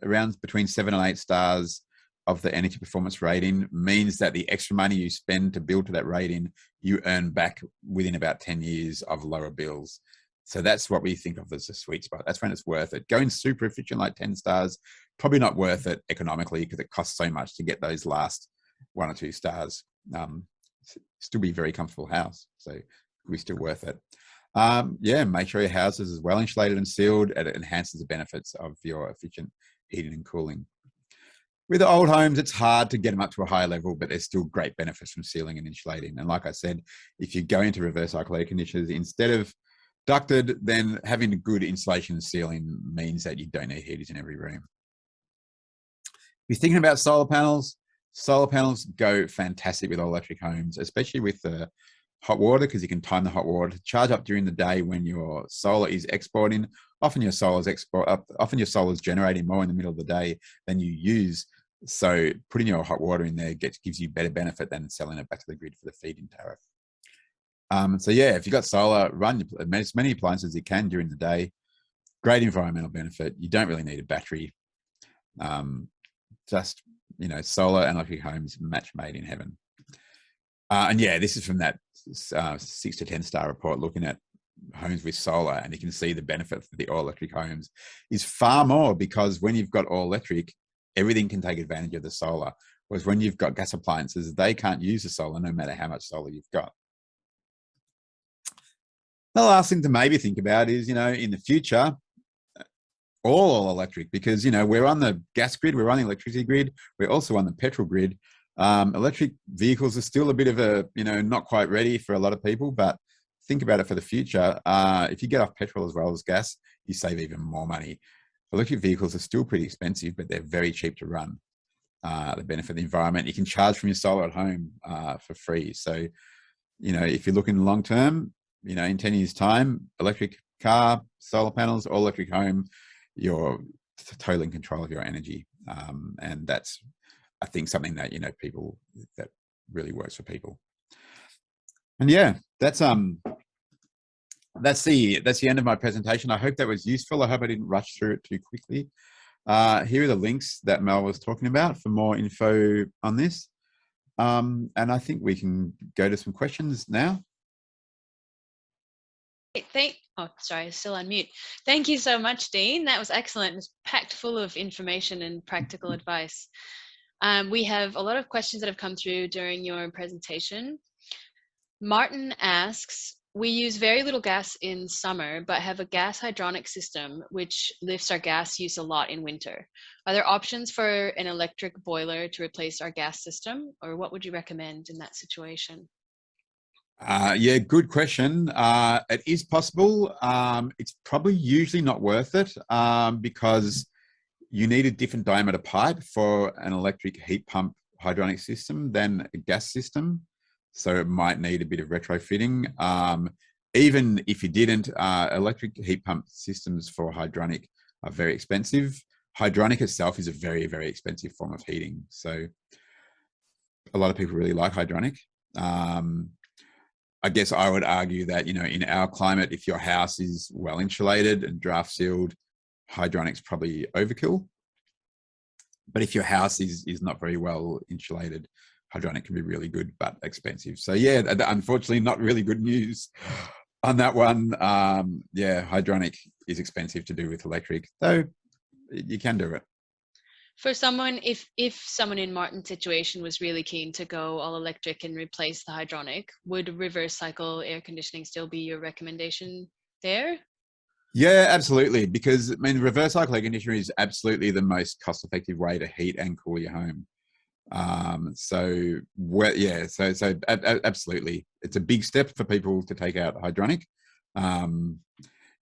around between 7 and 8 stars of the energy performance rating means that the extra money you spend to build to that rating, you earn back within about 10 years of lower bills. So that's what we think of as a sweet spot. That's when it's worth it. Going super efficient like 10 stars, probably not worth it economically because it costs so much to get those last 1 or 2 stars. Still be a very comfortable house, so we're still worth it. Make sure your house is well insulated and sealed. It enhances the benefits of your efficient heating and cooling. With the old homes, it's hard to get them up to a higher level, but there's still great benefits from sealing and insulating. And like I said, if you go into reverse cycle air conditioners, instead of ducted, then having a good insulation and sealing means that you don't need heaters in every room. If you're thinking about solar panels go fantastic with all electric homes, especially with the hot water, because you can time the hot water to charge up during the day when your solar is exporting. Often your solar is generating more in the middle of the day than you use. So putting your hot water in there gives you better benefit than selling it back to the grid for the feed-in tariff. So yeah, if you've got solar, run as many appliances as you can during the day. Great environmental benefit. You don't really need a battery. Just, solar and electric homes, match made in heaven. And yeah, this is from that 6 to 10 star report looking at homes with solar, and you can see the benefit for the all electric homes is far more, because when you've got all electric, everything can take advantage of the solar. Whereas when you've got gas appliances, they can't use the solar no matter how much solar you've got. The last thing to maybe think about is, in the future, all electric, because, we're on the gas grid, we're on the electricity grid, we're also on the petrol grid. Electric vehicles are still a bit of a, not quite ready for a lot of people, but think about it for the future. If you get off petrol as well as gas, you save even more money. Electric vehicles are still pretty expensive, but they're very cheap to run. They benefit the environment. You can charge from your solar at home for free. So, if you're looking long term, in 10 years' time, electric car, solar panels, all electric home, you're totally in control of your energy. And that's, I think, something that, that really works for people. And yeah, that's the end of my presentation. I hope that was useful. I hope I didn't rush through it too quickly. Here are the links that Mel was talking about for more info on this. And I think we can go to some questions now. Oh, sorry, still on mute. Thank you so much, Dean. That was excellent. It was packed full of information and practical advice. We have a lot of questions that have come through during your presentation. Martin asks, we use very little gas in summer, but have a gas hydronic system, which lifts our gas use a lot in winter. Are there options for an electric boiler to replace our gas system, or what would you recommend in that situation? Yeah, good question. It is possible. It's probably usually not worth it because you need a different diameter pipe for an electric heat pump hydronic system than a gas system. So it might need a bit of retrofitting. Even if you didn't, electric heat pump systems for hydronic are very expensive. Hydronic itself is a very, very expensive form of heating. So a lot of people really like hydronic. I guess I would argue that, in our climate, if your house is well insulated and draft sealed, hydronic's probably overkill. But if your house is not very well insulated, hydronic can be really good, but expensive. So yeah, unfortunately, not really good news on that one. Yeah, hydronic is expensive to do with electric, though you can do it. For someone, if someone in Martin's situation was really keen to go all electric and replace the hydronic, would reverse cycle air conditioning still be your recommendation there? Yeah, absolutely. Because reverse cycle air conditioner is absolutely the most cost-effective way to heat and cool your home. So absolutely, it's a big step for people to take out hydronic.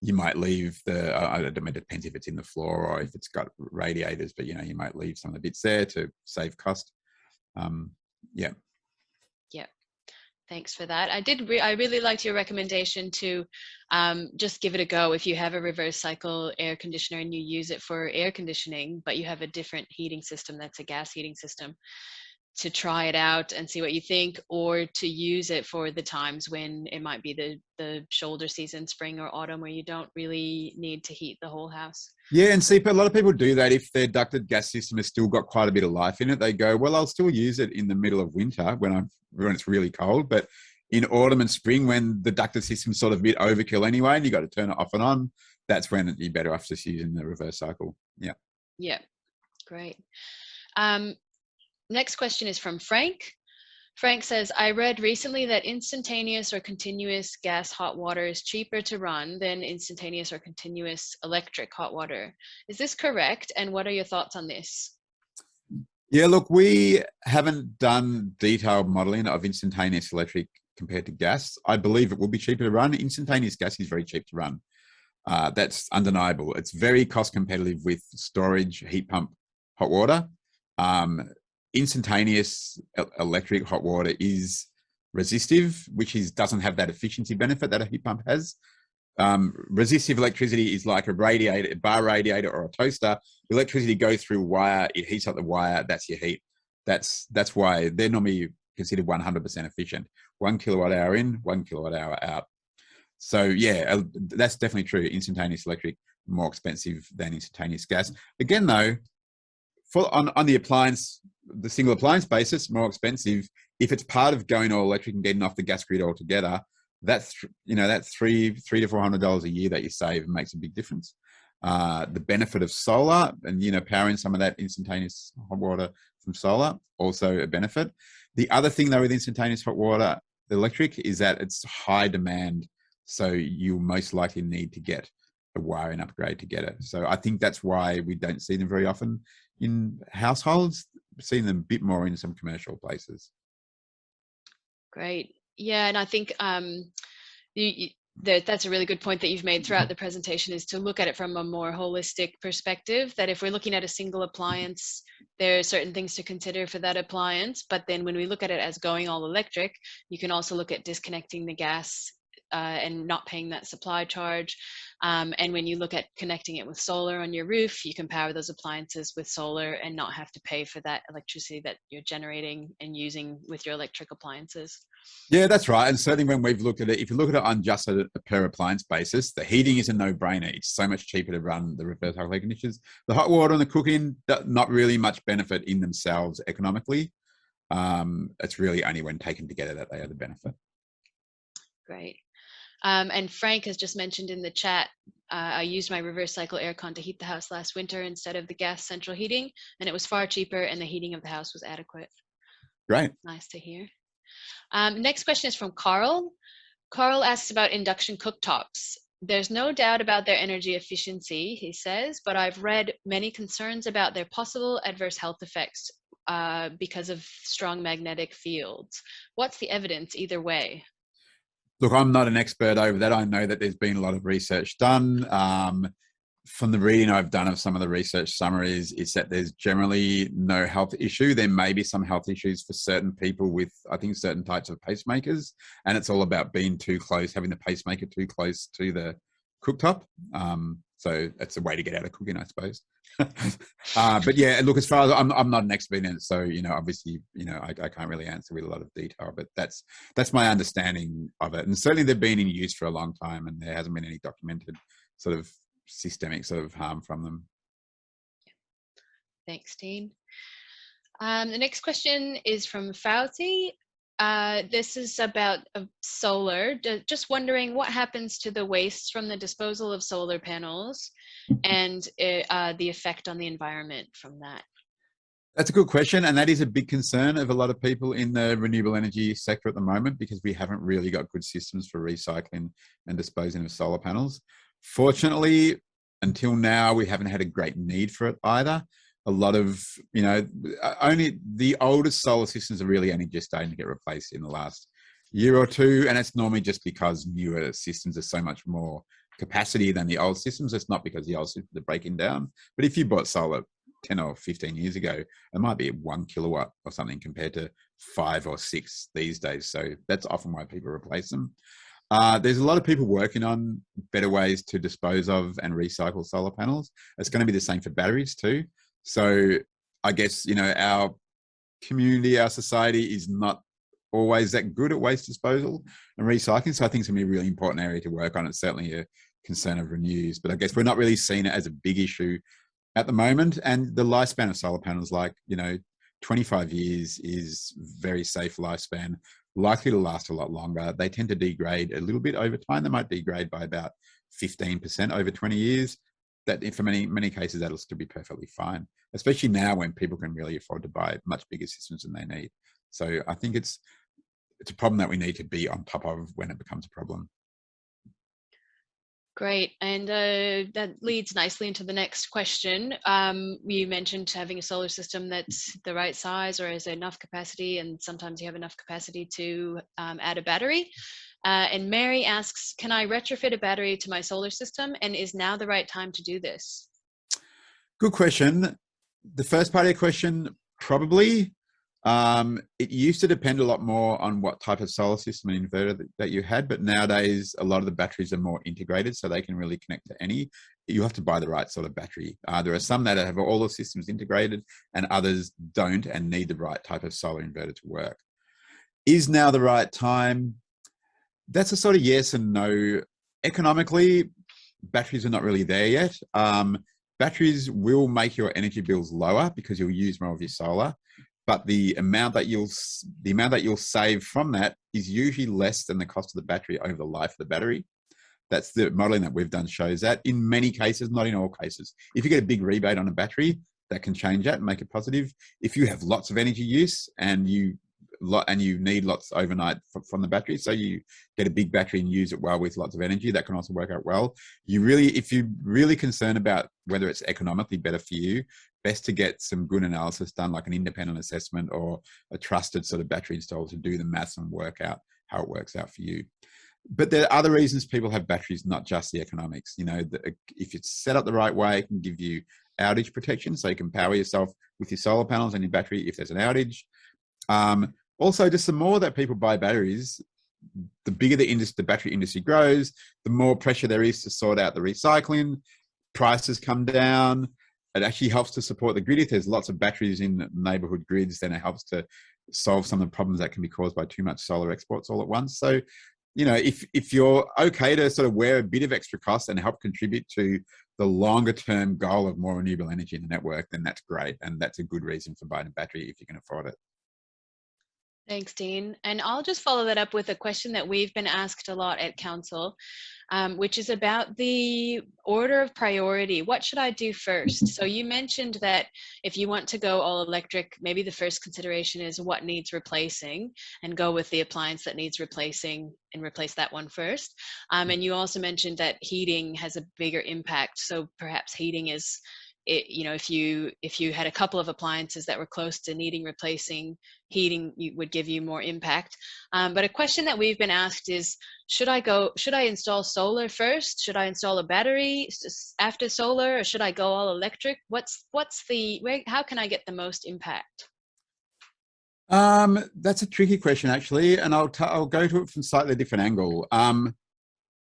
You might leave it depends if it's in the floor or if it's got radiators, but you might leave some of the bits there to save cost. Yeah. Thanks for that. I really liked your recommendation to just give it a go. If you have a reverse cycle air conditioner and you use it for air conditioning, but you have a different heating system that's a gas heating system, to try it out and see what you think, or to use it for the times when it might be the shoulder season, spring or autumn, where you don't really need to heat the whole house. Yeah, and see, a lot of people do that if their ducted gas system has still got quite a bit of life in it. They go, well, I'll still use it in the middle of winter when it's really cold, but in autumn and spring, when the ducted system's sort of a bit overkill anyway, and you got to turn it off and on, that's when you're better off just using the reverse cycle. Yeah. Yeah, great. Next question is from Frank. Frank says, I read recently that instantaneous or continuous gas hot water is cheaper to run than instantaneous or continuous electric hot water. Is this correct? And what are your thoughts on this? Yeah, look, we haven't done detailed modelling of instantaneous electric compared to gas. I believe it will be cheaper to run. Instantaneous gas is very cheap to run. That's undeniable. It's very cost competitive with storage, heat pump, hot water. Instantaneous electric hot water is resistive, which doesn't have that efficiency benefit that a heat pump has. Resistive electricity is like a radiator, a bar radiator or a toaster. Electricity goes through wire, it heats up the wire, that's your heat. That's why they're normally considered 100% efficient. 1 kilowatt hour in, 1 kilowatt hour out. So yeah, that's definitely true. Instantaneous electric, more expensive than instantaneous gas. Again though, on the appliance, the single appliance basis, more expensive. If it's part of going all electric and getting off the gas grid altogether, that's $300 to $400 a year that you save and makes a big difference. The benefit of solar and powering some of that instantaneous hot water from solar, also a benefit. The other thing though with instantaneous hot water electric is that it's high demand, so you most likely need to get a wiring upgrade to get it. So I think that's why we don't see them very often in households. We're seeing them a bit more in some commercial places. Great. Yeah, and I think that's a really good point that you've made throughout the presentation, is to look at it from a more holistic perspective, that if we're looking at a single appliance, there are certain things to consider for that appliance. But then when we look at it as going all electric, you can also look at disconnecting the gas and not paying that supply charge. And when you look at connecting it with solar on your roof, you can power those appliances with solar and not have to pay for that electricity that you're generating and using with your electric appliances. Yeah, that's right. And certainly when we've looked at it, if you look at it on just a per appliance basis, the heating is a no-brainer. It's so much cheaper to run the reverse cycle air conditioners. The hot water and the cooking, not really much benefit in themselves economically. It's really only when taken together that they are the benefit. Great. And Frank has just mentioned in the chat, I used my reverse cycle aircon to heat the house last winter instead of the gas central heating, and it was far cheaper and the heating of the house was adequate. Great. Nice to hear. Next question is from Carl. Carl asks about induction cooktops. There's no doubt about their energy efficiency, he says, but I've read many concerns about their possible adverse health effects because of strong magnetic fields. What's the evidence either way? Look, I'm not an expert over that. I know that there's been a lot of research done. From the reading I've done of some of the research summaries, it's that there's generally no health issue. There may be some health issues for certain people with, I think, certain types of pacemakers, and it's all about being too close, having the pacemaker too close to the cooktop. So that's a way to get out of cooking, I suppose. But yeah, look, as far as I'm not an expert in it, so obviously, I can't really answer with a lot of detail. But that's my understanding of it, and certainly they've been in use for a long time, and there hasn't been any documented sort of systemic sort of harm from them. Thanks, Dean. The next question is from Fauci. This is about solar. Just wondering what happens to the waste from the disposal of solar panels and the effect on the environment from that. That's a good question, and that is a big concern of a lot of people in the renewable energy sector at the moment, because we haven't really got good systems for recycling and disposing of solar panels. Fortunately, until now, we haven't had a great need for it either. A lot of, only the oldest solar systems are really only just starting to get replaced in the last year or two. And it's normally just because newer systems are so much more capacity than the old systems. It's not because the old systems are breaking down. But if you bought solar 10 or 15 years ago, it might be 1 kilowatt or something compared to 5 or 6 these days. So that's often why people replace them. There's a lot of people working on better ways to dispose of and recycle solar panels. It's going to be the same for batteries too. So I guess, our community, our society is not always that good at waste disposal and recycling. So I think it's going to be a really important area to work on. It's certainly a concern of Renew's, but I guess we're not really seeing it as a big issue at the moment. And the lifespan of solar panels, 25 years is very safe lifespan, likely to last a lot longer. They tend to degrade a little bit over time. They might degrade by about 15% over 20 years. That for many cases, that'll still be perfectly fine, especially now when people can really afford to buy much bigger systems than they need. So I think it's a problem that we need to be on top of when it becomes a problem. Great. And that leads nicely into the next question. You mentioned having a solar system that's the right size or has enough capacity, and sometimes you have enough capacity to add a battery. And Mary asks, can I retrofit a battery to my solar system? And is now the right time to do this? Good question. The first part of your question, probably. It used to depend a lot more on what type of solar system and inverter that you had, but nowadays a lot of the batteries are more integrated, so they can really connect to any. You have to buy the right sort of battery. There are some that have all the systems integrated, and others don't and need the right type of solar inverter to work. Is now the right time? That's a sort of yes and no. Economically, batteries are not really there yet. Batteries will make your energy bills lower because you'll use more of your solar, but the amount that you'll save from that is usually less than the cost of the battery over the life of the battery. That's the modeling that we've done shows that in many cases, not in all cases. If you get a big rebate on a battery, that can change that and make it positive. If you have lots of energy use and you need lots overnight from the battery, so you get a big battery and use it well with lots of energy, that can also work out well. If you're really concerned about whether it's economically better for you, best to get some good analysis done, like an independent assessment or a trusted sort of battery installer to do the maths and work out how it works out for you. But there are other reasons people have batteries, not just the economics. If it's set up the right way, it can give you outage protection, so you can power yourself with your solar panels and your battery if there's an outage. Also, just the more that people buy batteries, the bigger the battery industry grows, the more pressure there is to sort out the recycling. Prices come down. It actually helps to support the grid. If there's lots of batteries in neighborhood grids, then it helps to solve some of the problems that can be caused by too much solar exports all at once. So, if you're okay to sort of wear a bit of extra cost and help contribute to the longer term goal of more renewable energy in the network, then that's great. And that's a good reason for buying a battery if you can afford it. Thanks, Dean. And I'll just follow that up with a question that we've been asked a lot at Council, which is about the order of priority. What should I do first? So you mentioned that if you want to go all electric, maybe the first consideration is what needs replacing, and go with the appliance that needs replacing and replace that one first. And you also mentioned that heating has a bigger impact. So perhaps heating is, if you had a couple of appliances that were close to needing replacing, heating would give you more impact. But a question that we've been asked is, should I install solar first? Should I install a battery after solar, or should I go all electric? How can I get the most impact? That's a tricky question, actually, and I'll go to it from a slightly different angle.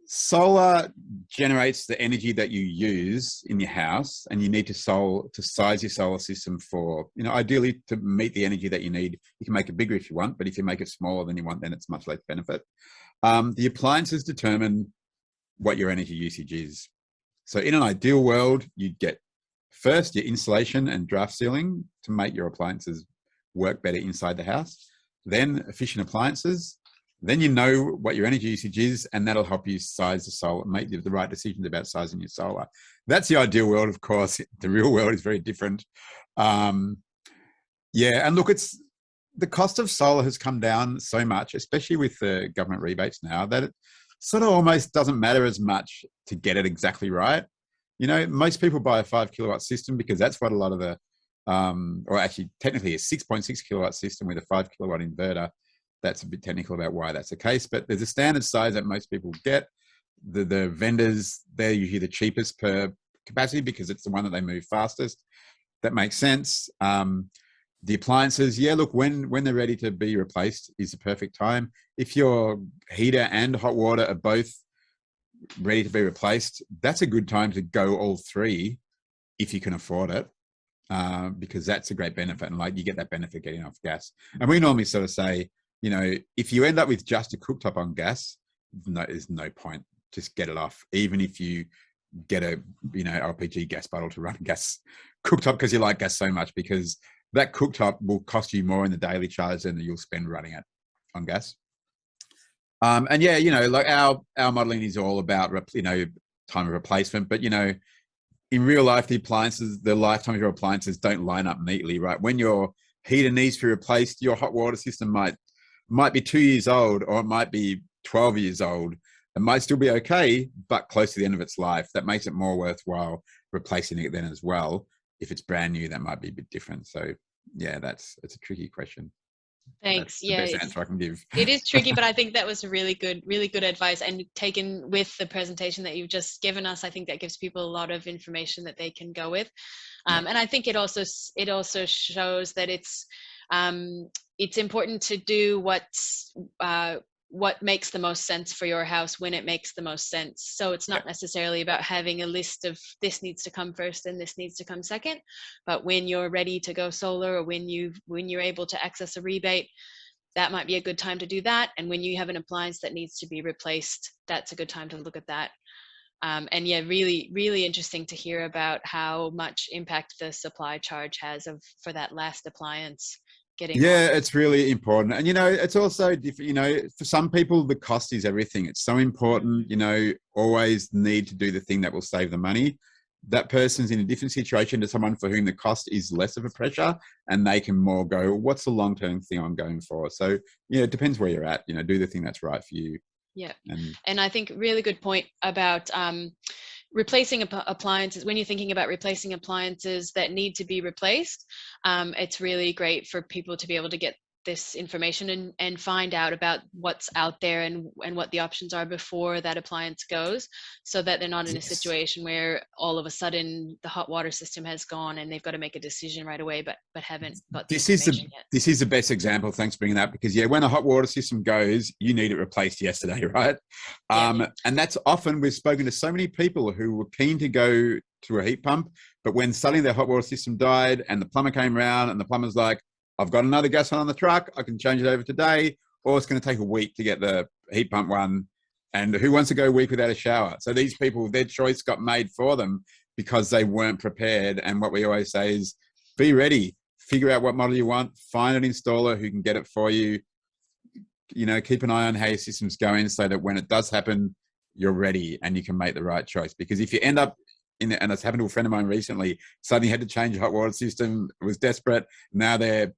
Solar generates the energy that you use in your house, and you need to size your solar system for, ideally to meet the energy that you need. You can make it bigger if you want, but if you make it smaller than you want, then it's much less benefit. The appliances determine what your energy usage is. So in an ideal world, you'd get first your insulation and draft sealing to make your appliances work better inside the house, then efficient appliances. Then you know what your energy usage is, and that'll help you size the solar, make the right decisions about sizing your solar. That's the ideal world, of course. The real world is very different. And look, the cost of solar has come down so much, especially with the government rebates now, that it sort of almost doesn't matter as much to get it exactly right. Most people buy a 5 kilowatt system because that's what a lot of the, or actually technically a 6.6 kilowatt system with a 5 kilowatt inverter. That's a bit technical about why that's the case, but there's a standard size that most people get. The vendors, they're usually the cheapest per capacity because it's the one that they move fastest. That makes sense. The appliances, look, when they're ready to be replaced is the perfect time. If your heater and hot water are both ready to be replaced, that's a good time to go all three if you can afford it, because that's a great benefit. And you get that benefit getting off gas. And we normally sort of say, if you end up with just a cooktop on gas, there's no point. Just get it off. Even if you get a, LPG gas bottle to run a gas cooktop because you like gas so much, because that cooktop will cost you more in the daily charge than you'll spend running it on gas. Our modeling is all about, time of replacement, but, in real life, the lifetime of your appliances don't line up neatly, right? When your heater needs to be replaced, your hot water system might be 2 years old, or it might be 12 years old, It might still be okay, but close to the end of its life. That makes it more worthwhile replacing it then as well. If it's brand new, that might be a bit different. So yeah, it's a tricky question. Thanks. That's the best answer I can give. It is tricky, but I think that was really good advice, and taken with the presentation that you've just given us, I think that gives people a lot of information that they can go with. And I think it also shows that it's important to do what makes the most sense for your house when it makes the most sense. So it's not necessarily about having a list of this needs to come first and this needs to come second, but when you're ready to go solar, or when you're able to access a rebate, that might be a good time to do that. And when you have an appliance that needs to be replaced, that's a good time to look at that. And yeah, really, really interesting to hear about how much impact the supply charge has for that last appliance. It's really important. And, it's also different, for some people, the cost is everything. It's so important, always need to do the thing that will save the money. That person's in a different situation to someone for whom the cost is less of a pressure, and they can more go, what's the long-term thing I'm going for? So, it depends where you're at, do the thing that's right for you. Yeah. And I think really good point about replacing appliances. When you're thinking about replacing appliances that need to be replaced, it's really great for people to be able to get this information and find out about what's out there and what the options are before that appliance goes, so that they're not in a situation where all of a sudden the hot water system has gone and they've got to make a decision right away, but haven't got the information yet. This is the best example. Thanks for bringing that, because when a hot water system goes, you need it replaced yesterday, right? And that's often, we've spoken to so many people who were keen to go to a heat pump, but when suddenly their hot water system died and the plumber came around and the plumber's like, I've got another gas one on the truck, I can change it over today, or it's going to take a week to get the heat pump one. And who wants to go a week without a shower? So these people, their choice got made for them because they weren't prepared. And what we always say is, be ready, figure out what model you want, find an installer who can get it for you. Keep an eye on how your system's going, so that when it does happen, you're ready and you can make the right choice. Because if you end up and it's happened to a friend of mine recently, suddenly had to change a hot water system, was desperate. Now they're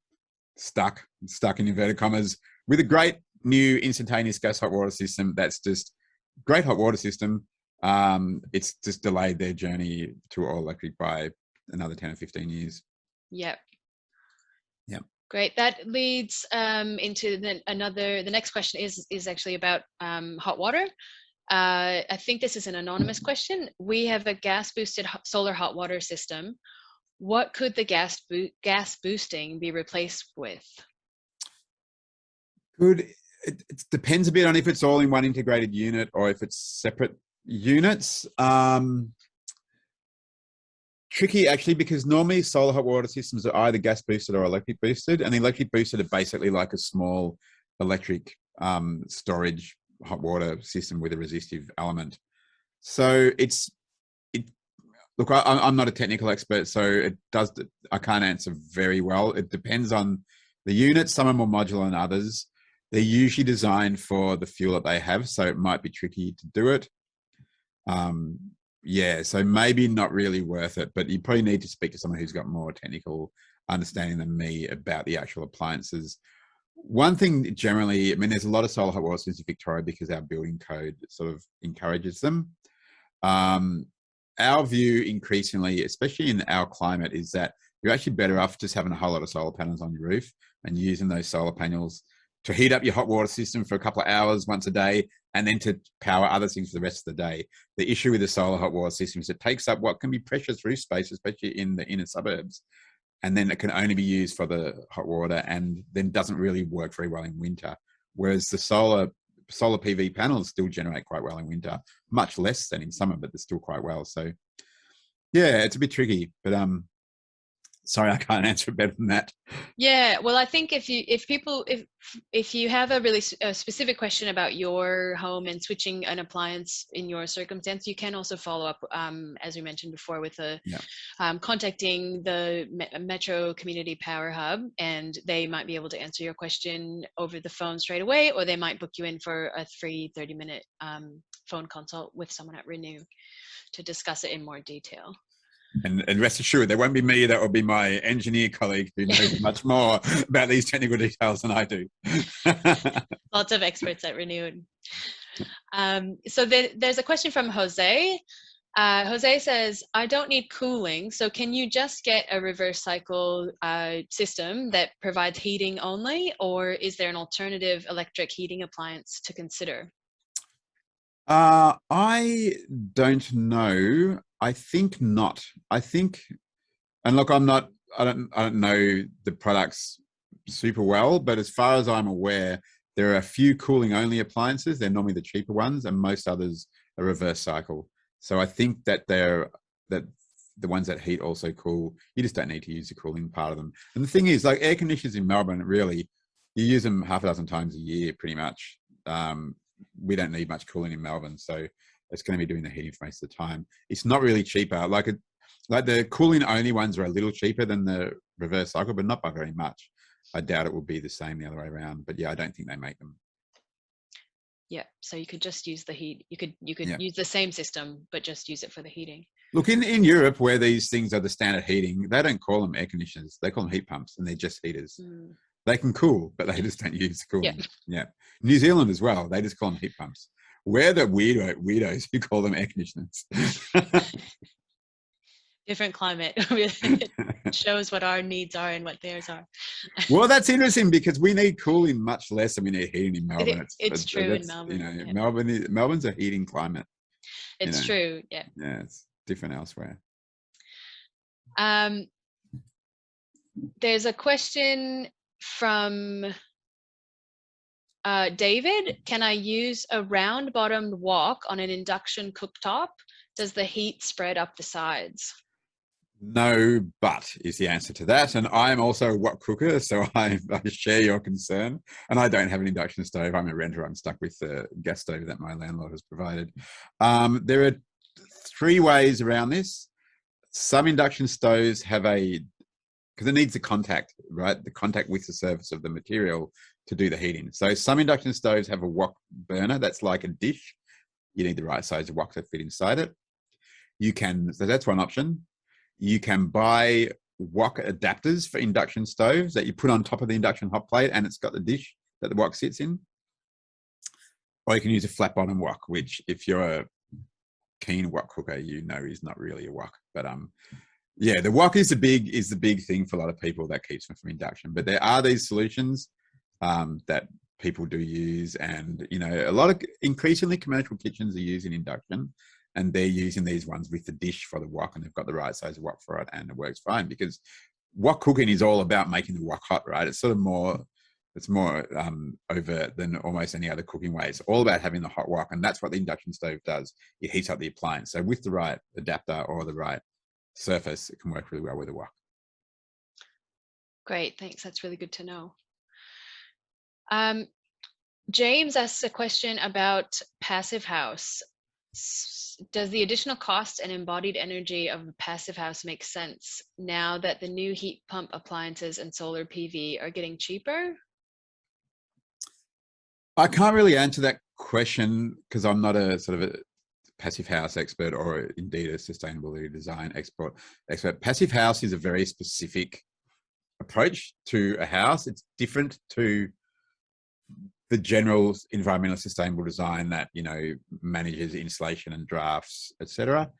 stuck in inverted commas with a great new instantaneous gas hot water system. That's just great hot water system. It's just delayed their journey to all electric by another 10 or 15 years. Yep. Great. That leads into the next question is actually about hot water. I think this is an anonymous question. We have a gas boosted solar hot water system. What could the gas boosting be replaced with? Good. It depends a bit on if it's all in one integrated unit or if it's separate units. Tricky actually, because normally solar hot water systems are either gas boosted or electric boosted, and the electric boosted are basically like a small electric storage hot water system with a resistive element. So look, I'm not a technical expert, so I can't answer very well. It depends on the unit. Some are more modular than others. They're usually designed for the fuel that they have, so it might be tricky to do it. So maybe not really worth it, but you probably need to speak to someone who's got more technical understanding than me about the actual appliances. One thing generally, there's a lot of solar hot water systems in Victoria because our building code sort of encourages them. Our view increasingly, especially in our climate, is that you're actually better off just having a whole lot of solar panels on your roof and using those solar panels to heat up your hot water system for a couple of hours once a day, and then to power other things for the rest of the day. The issue with the solar hot water system is it takes up what can be precious roof space, especially in the inner suburbs, and then it can only be used for the hot water and then doesn't really work very well in winter. Whereas the solar PV panels still generate quite well in winter, much less than in summer, but they're still quite well. So yeah, it's a bit tricky, but sorry, I can't answer it better than that. Yeah, well, I think if you have a really specific question about your home and switching an appliance in your circumstance, you can also follow up, as we mentioned before, with contacting the Metro Community Power Hub, and they might be able to answer your question over the phone straight away, or they might book you in for a free 30-minute phone consult with someone at Renew to discuss it in more detail. And rest assured, there won't be me, that will be my engineer colleague who knows much more about these technical details than I do. Lots of experts at Renew. So there's a question from Jose. Jose says, I don't need cooling, so can you just get a reverse cycle system that provides heating only, or is there an alternative electric heating appliance to consider? I don't know. I think not. I think, and look, I don't know the products super well, but as far as I'm aware, there are a few cooling only appliances. They're normally the cheaper ones, and most others are reverse cycle. So I think that that the ones that heat also cool. You just don't need to use the cooling part of them. And the thing is, like air conditioners in Melbourne, really, you use them half a dozen times a year, pretty much. We don't need much cooling in Melbourne, so it's going to be doing the heating for most of the time. It's not really cheaper. Like the cooling only ones are a little cheaper than the reverse cycle, but not by very much. I doubt it will be the same the other way around. But yeah, I don't think they make them. Yeah, so you could just use the heat. You could use the same system, but just use it for the heating. Look, in Europe, where these things are the standard heating, they don't call them air conditioners. They call them heat pumps, and they're just heaters. They can cool, but they just don't use cooling. Yeah. New Zealand as well. They just call them heat pumps. We're the weirdos who call them air conditioners. Different climate. It shows what our needs are and what theirs are. Well, that's interesting because we need cooling much less than we need heating in Melbourne. It's true in Melbourne. You know, Melbourne's a heating climate. It's true. Yeah. Yeah, it's different elsewhere. There's a question from David. Can I use a round bottomed wok on an induction cooktop? Does the heat spread up the sides? No, but is the answer to that. And I'm also a wok cooker, so I share your concern. And I don't have an induction stove. I'm a renter. I'm stuck with the gas stove that my landlord has provided. There are 3 ways around this. Some induction stoves have because it needs the contact, right? The contact with the surface of the material to do the heating. So some induction stoves have a wok burner that's like a dish. You need the right size of wok to fit inside it. So that's one option. You can buy wok adapters for induction stoves that you put on top of the induction hot plate, and it's got the dish that the wok sits in. Or you can use a flat bottom wok, which if you're a keen wok cooker, you know is not really a wok. But yeah, the wok is the big thing for a lot of people that keeps them from induction. But there are these solutions that people do use, and you know, a lot of increasingly commercial kitchens are using induction. And they're using these ones with the dish for the wok, and they've got the right size of wok for it, and it works fine because wok cooking is all about making the wok hot, right? It's more overt than almost any other cooking way. It's all about having the hot wok, and that's what the induction stove does. It heats up the appliance. So with the right adapter or the right surface, it can work really well with a wok. Great, thanks. That's really good to know. James asks a question about Passivhaus. Does the additional cost and embodied energy of a Passivhaus make sense now that the new heat pump appliances and solar PV are getting cheaper? I can't really answer that question because I'm not a sort of a Passivhaus expert or indeed a sustainability design expert. Passivhaus is a very specific approach to a house. It's different to the general environmental sustainable design that, you know, manages insulation and drafts, etc.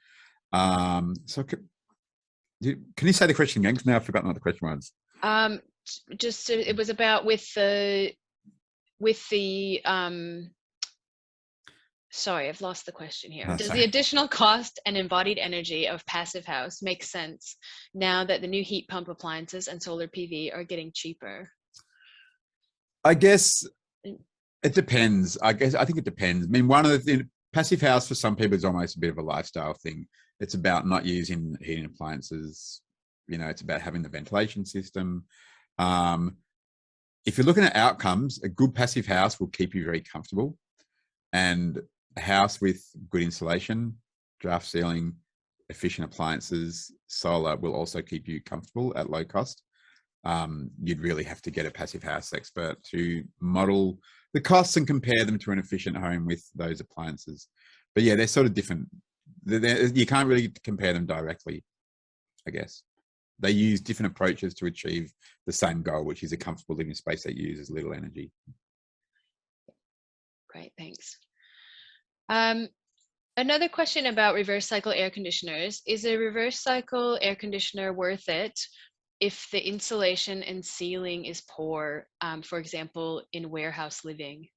So can you say the question again? Because now I've forgotten what the question was. It was about with the sorry, I've lost the question here. Does the additional cost and embodied energy of Passivhaus make sense now that the new heat pump appliances and solar PV are getting cheaper? I guess it depends. I think it depends. I mean, one of the things, Passivhaus for some people is almost a bit of a lifestyle thing. It's about not using heating appliances. You know, it's about having the ventilation system. If you're looking at outcomes, a good Passivhaus will keep you very comfortable, and a house with good insulation, draft ceiling, efficient appliances, solar will also keep you comfortable at low cost. You'd really have to get a Passivhaus expert to model the costs and compare them to an efficient home with those appliances. But yeah, they're sort of different. You can't really compare them directly, I guess. They use different approaches to achieve the same goal, which is a comfortable living space that uses little energy. Great, thanks. Another question about reverse cycle air conditioners. Is a reverse cycle air conditioner worth it if the insulation and ceiling is poor, for example, in warehouse living?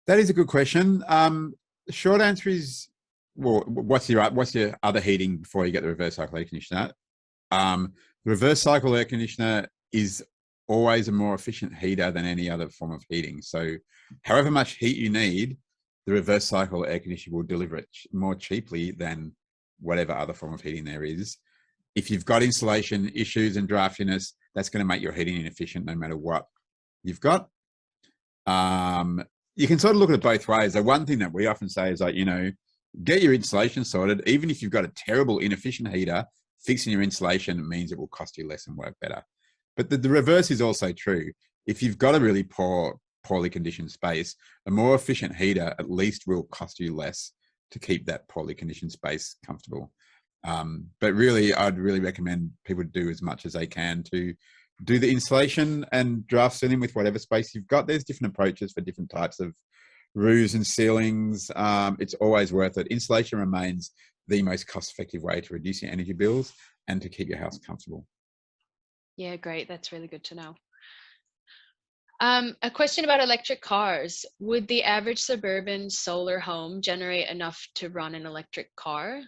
That is a good question. The short answer is, well, what's your other heating before you get the reverse cycle air conditioner? The reverse cycle air conditioner is always a more efficient heater than any other form of heating. So however much heat you need, the reverse cycle air conditioner will deliver it more cheaply than whatever other form of heating there is. If you've got insulation issues and draftiness, that's going to make your heating inefficient no matter what you've got. You can sort of look at it both ways. The one thing that we often say is, like, you know, get your insulation sorted. Even if you've got a terrible, inefficient heater, fixing your insulation means it will cost you less and work better. But the reverse is also true. If you've got a really poorly conditioned space, a more efficient heater at least will cost you less to keep that poorly conditioned space comfortable. But really, I'd really recommend people do as much as they can to do the insulation and draft ceiling with whatever space you've got. There's different approaches for different types of roofs and ceilings. It's always worth it. Insulation remains the most cost-effective way to reduce your energy bills and to keep your house comfortable. Yeah, great. That's really good to know. A question about electric cars. Would the average suburban solar home generate enough to run an electric car?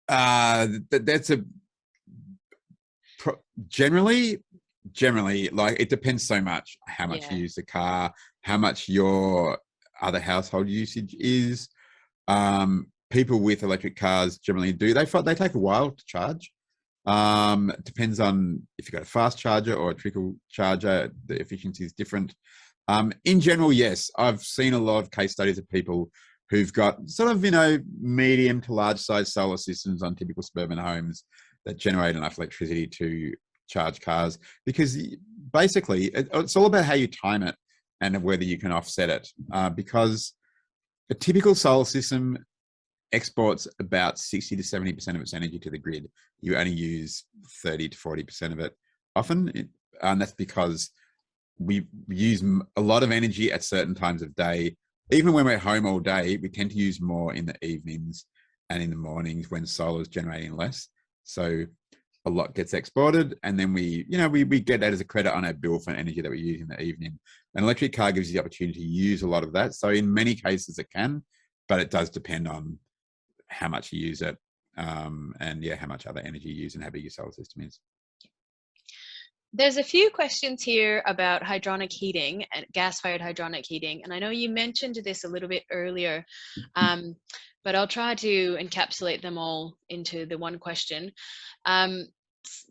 That's a generally, like, it depends so much how much you use the car, how much your other household usage is. People with electric cars generally they take a while to charge. It depends on if you've got a fast charger or a trickle charger, the efficiency is different. In general, yes, I've seen a lot of case studies of people who've got sort of, you know, medium to large size solar systems on typical suburban homes that generate enough electricity to charge cars, because basically it's all about how you time it and whether you can offset it, because a typical solar system exports about 60 to 70% of its energy to the grid. You only use 30 to 40% of it often, and that's because we use a lot of energy at certain times of day. Even when we're home all day, we tend to use more in the evenings and in the mornings when solar is generating less. So a lot gets exported, and then we get that as a credit on our bill for energy that we use in the evening. An electric car gives you the opportunity to use a lot of that. So in many cases it can, but it does depend on how much you use it, and how much other energy you use and how big your solar system is. There's a few questions here about hydronic heating and gas-fired hydronic heating. And I know you mentioned this a little bit earlier, but I'll try to encapsulate them all into the one question.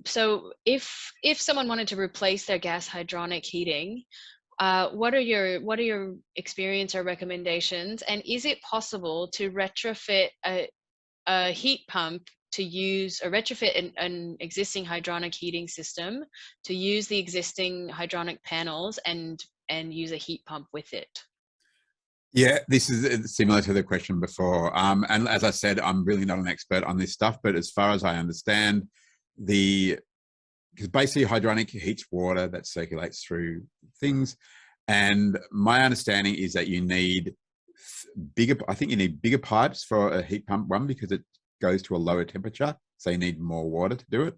So if someone wanted to replace their gas hydronic heating, what are your experience or recommendations? And is it possible to retrofit a heat pump to use, or retrofit an existing hydronic heating system to use the existing hydronic panels and use a heat pump with it? Yeah, this is similar to the question before. And as I said, I'm really not an expert on this stuff, but as far as I understand, because basically hydronic heats water that circulates through things. And my understanding is that you need bigger pipes for a heat pump, one, because it goes to a lower temperature, so you need more water to do it.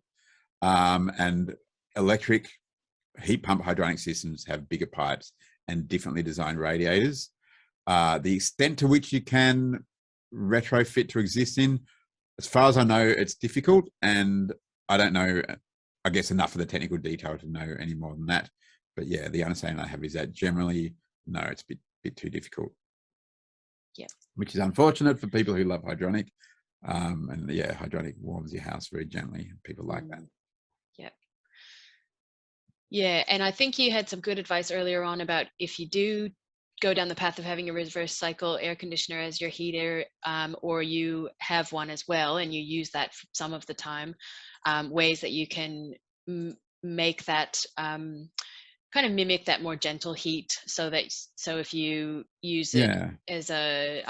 And electric heat pump hydronic systems have bigger pipes and differently designed radiators. The extent to which you can retrofit to existing, as far as I know, it's difficult, and I don't know, I guess, enough of the technical detail to know any more than that. But yeah, the understanding I have is that generally, no, it's a bit too difficult. Yeah. Which is unfortunate for people who love hydronic. And yeah, hydronic warms your house very gently, and people like that. Yeah. Yeah, and I think you had some good advice earlier on about if you do go down the path of having a reverse cycle air conditioner as your heater, or you have one as well and you use that some of the time, ways that you can make that kind of mimic that more gentle heat, so if you use it as a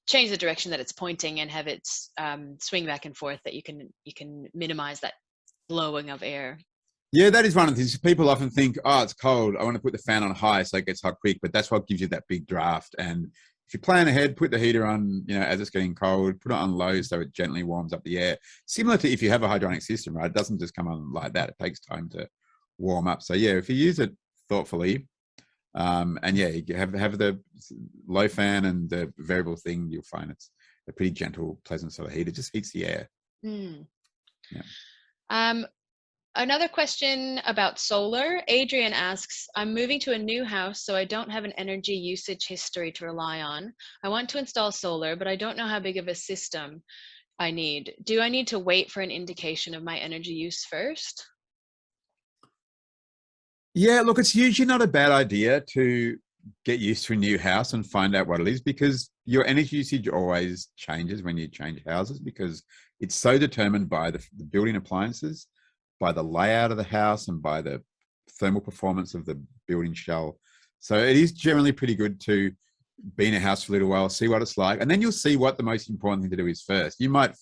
change the direction that it's pointing and have it swing back and forth, that you can minimize that blowing of air. Yeah, that is one of the things. People often think, oh, it's cold, I want to put the fan on high so it gets hot quick, but that's what gives you that big draft. And if you plan ahead, put the heater on, as it's getting cold, put it on low so it gently warms up the air. Similar to if you have a hydronic system, right? It doesn't just come on like that. It takes time to warm up. So yeah, if you use it thoughtfully, and yeah, you have the low fan and the variable thing, you'll find it's a pretty gentle, pleasant sort of heat. It just heats the air. Yeah. Another question about solar. Adrian asks, I'm moving to a new house, so I don't have an energy usage history to rely on. I want to install solar, but I don't know how big of a system I need. Do I need to wait for an indication of my energy use first? Yeah, look, it's usually not a bad idea to get used to a new house and find out what it is, because your energy usage always changes when you change houses, because it's so determined by the building appliances, by the layout of the house, and by the thermal performance of the building shell. So it is generally pretty good to be in a house for a little while, see what it's like, and then you'll see what the most important thing to do is first. You might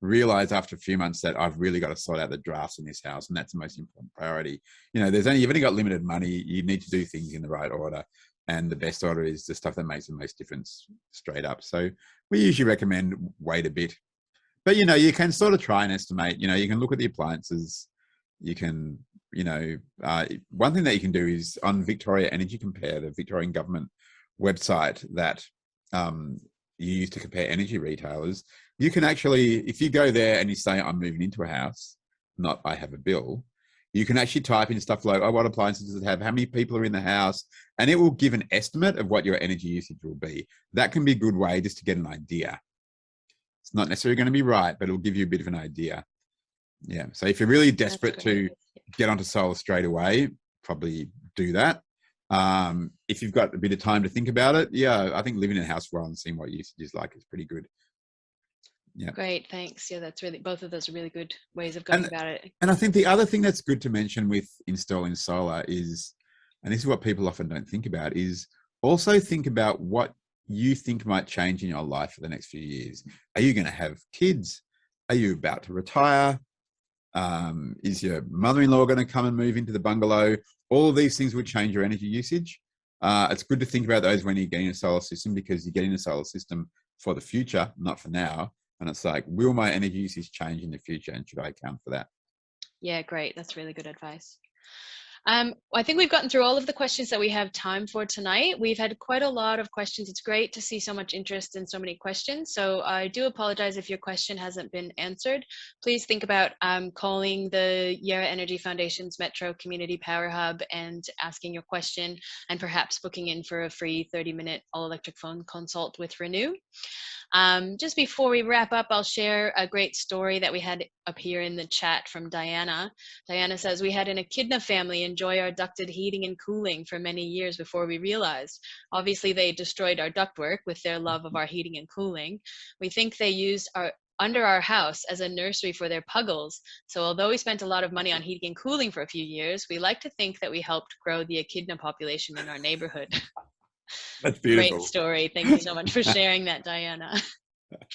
realize after a few months that I've really got to sort out the drafts in this house, and that's the most important priority. You've only got limited money. You need to do things in the right order, and the best order is the stuff that makes the most difference straight up. So we usually recommend wait a bit, but you can sort of try and estimate. You can look at the appliances. You can, one thing that you can do is on Victoria Energy Compare, the Victorian government website that you use to compare energy retailers. You can actually, if you go there and you say, I'm moving into a house, not I have a bill, you can actually type in stuff like, oh, what appliances does it have? How many people are in the house? And it will give an estimate of what your energy usage will be. That can be a good way just to get an idea. It's not necessarily going to be right, but it'll give you a bit of an idea. Yeah. So if you're really desperate to get onto solar straight away, probably do that. If you've got a bit of time to think about it, yeah, I think living in a house for a while and seeing what usage is like is pretty good. Yeah. Great, thanks. Yeah, that's really, both of those are really good ways of going about it. And I think the other thing that's good to mention with installing solar is, and this is what people often don't think about, is also think about what you think might change in your life for the next few years. Are you going to have kids? Are you about to retire? Is your mother-in-law going to come and move into the bungalow? All of these things would change your energy usage. It's good to think about those when you're getting a solar system, because you're getting a solar system for the future, not for now. And it's like, will my energy usage change in the future, and should I account for that? Yeah, great. That's really good advice. I think we've gotten through all of the questions that we have time for tonight. We've had quite a lot of questions. It's great to see so much interest in so many questions. So I do apologize if your question hasn't been answered. Please think about calling the Yarra Energy Foundation's Metro Community Power Hub and asking your question, and perhaps booking in for a free 30-minute all-electric phone consult with Renew. Just before we wrap up, I'll share a great story that we had up here in the chat from Diana. Diana says, we had an Echidna family enjoy our ducted heating and cooling for many years before we realized. Obviously, they destroyed our ductwork with their love of our heating and cooling. We think they used under our house as a nursery for their puggles. So although we spent a lot of money on heating and cooling for a few years, we like to think that we helped grow the Echidna population in our neighborhood. That's beautiful. Great story. Thank you so much for sharing that, Diana.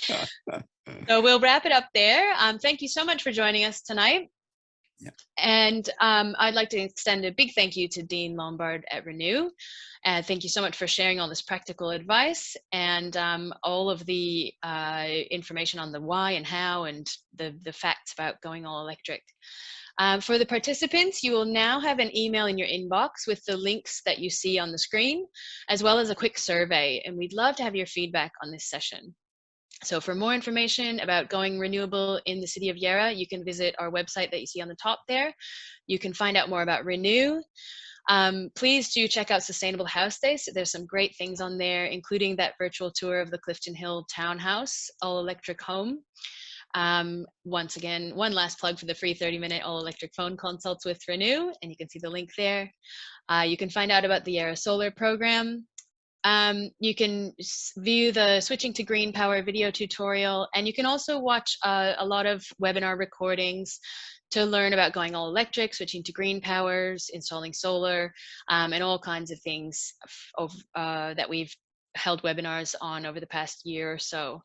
So we'll wrap it up there. Thank you so much for joining us tonight. Yeah. And I'd like to extend a big thank you to Dean Lombard at Renew. Thank you so much for sharing all this practical advice and all of the information on the why and how and the facts about going all electric. For the participants, you will now have an email in your inbox with the links that you see on the screen, as well as a quick survey, and we'd love to have your feedback on this session. So for more information about going renewable in the city of Yarra, you can visit our website that you see on the top there. You can find out more about Renew. Please do check out Sustainable House Days. There's some great things on there, including that virtual tour of the Clifton Hill townhouse, all-electric home. Once again, one last plug for the free 30-minute all-electric phone consults with Renew, and you can see the link there. You can find out about the Yarra Solar program. You can view the Switching to Green Power video tutorial, and you can also watch a lot of webinar recordings to learn about going all electric, switching to green powers, installing solar, and all kinds of things that we've held webinars on over the past year or so.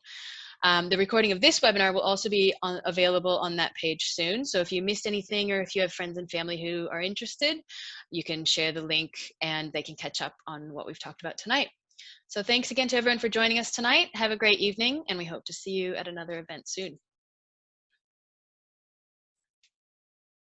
The recording of this webinar will also be available on that page soon. So if you missed anything, or if you have friends and family who are interested, you can share the link and they can catch up on what we've talked about tonight. So thanks again to everyone for joining us tonight. Have a great evening, and we hope to see you at another event soon.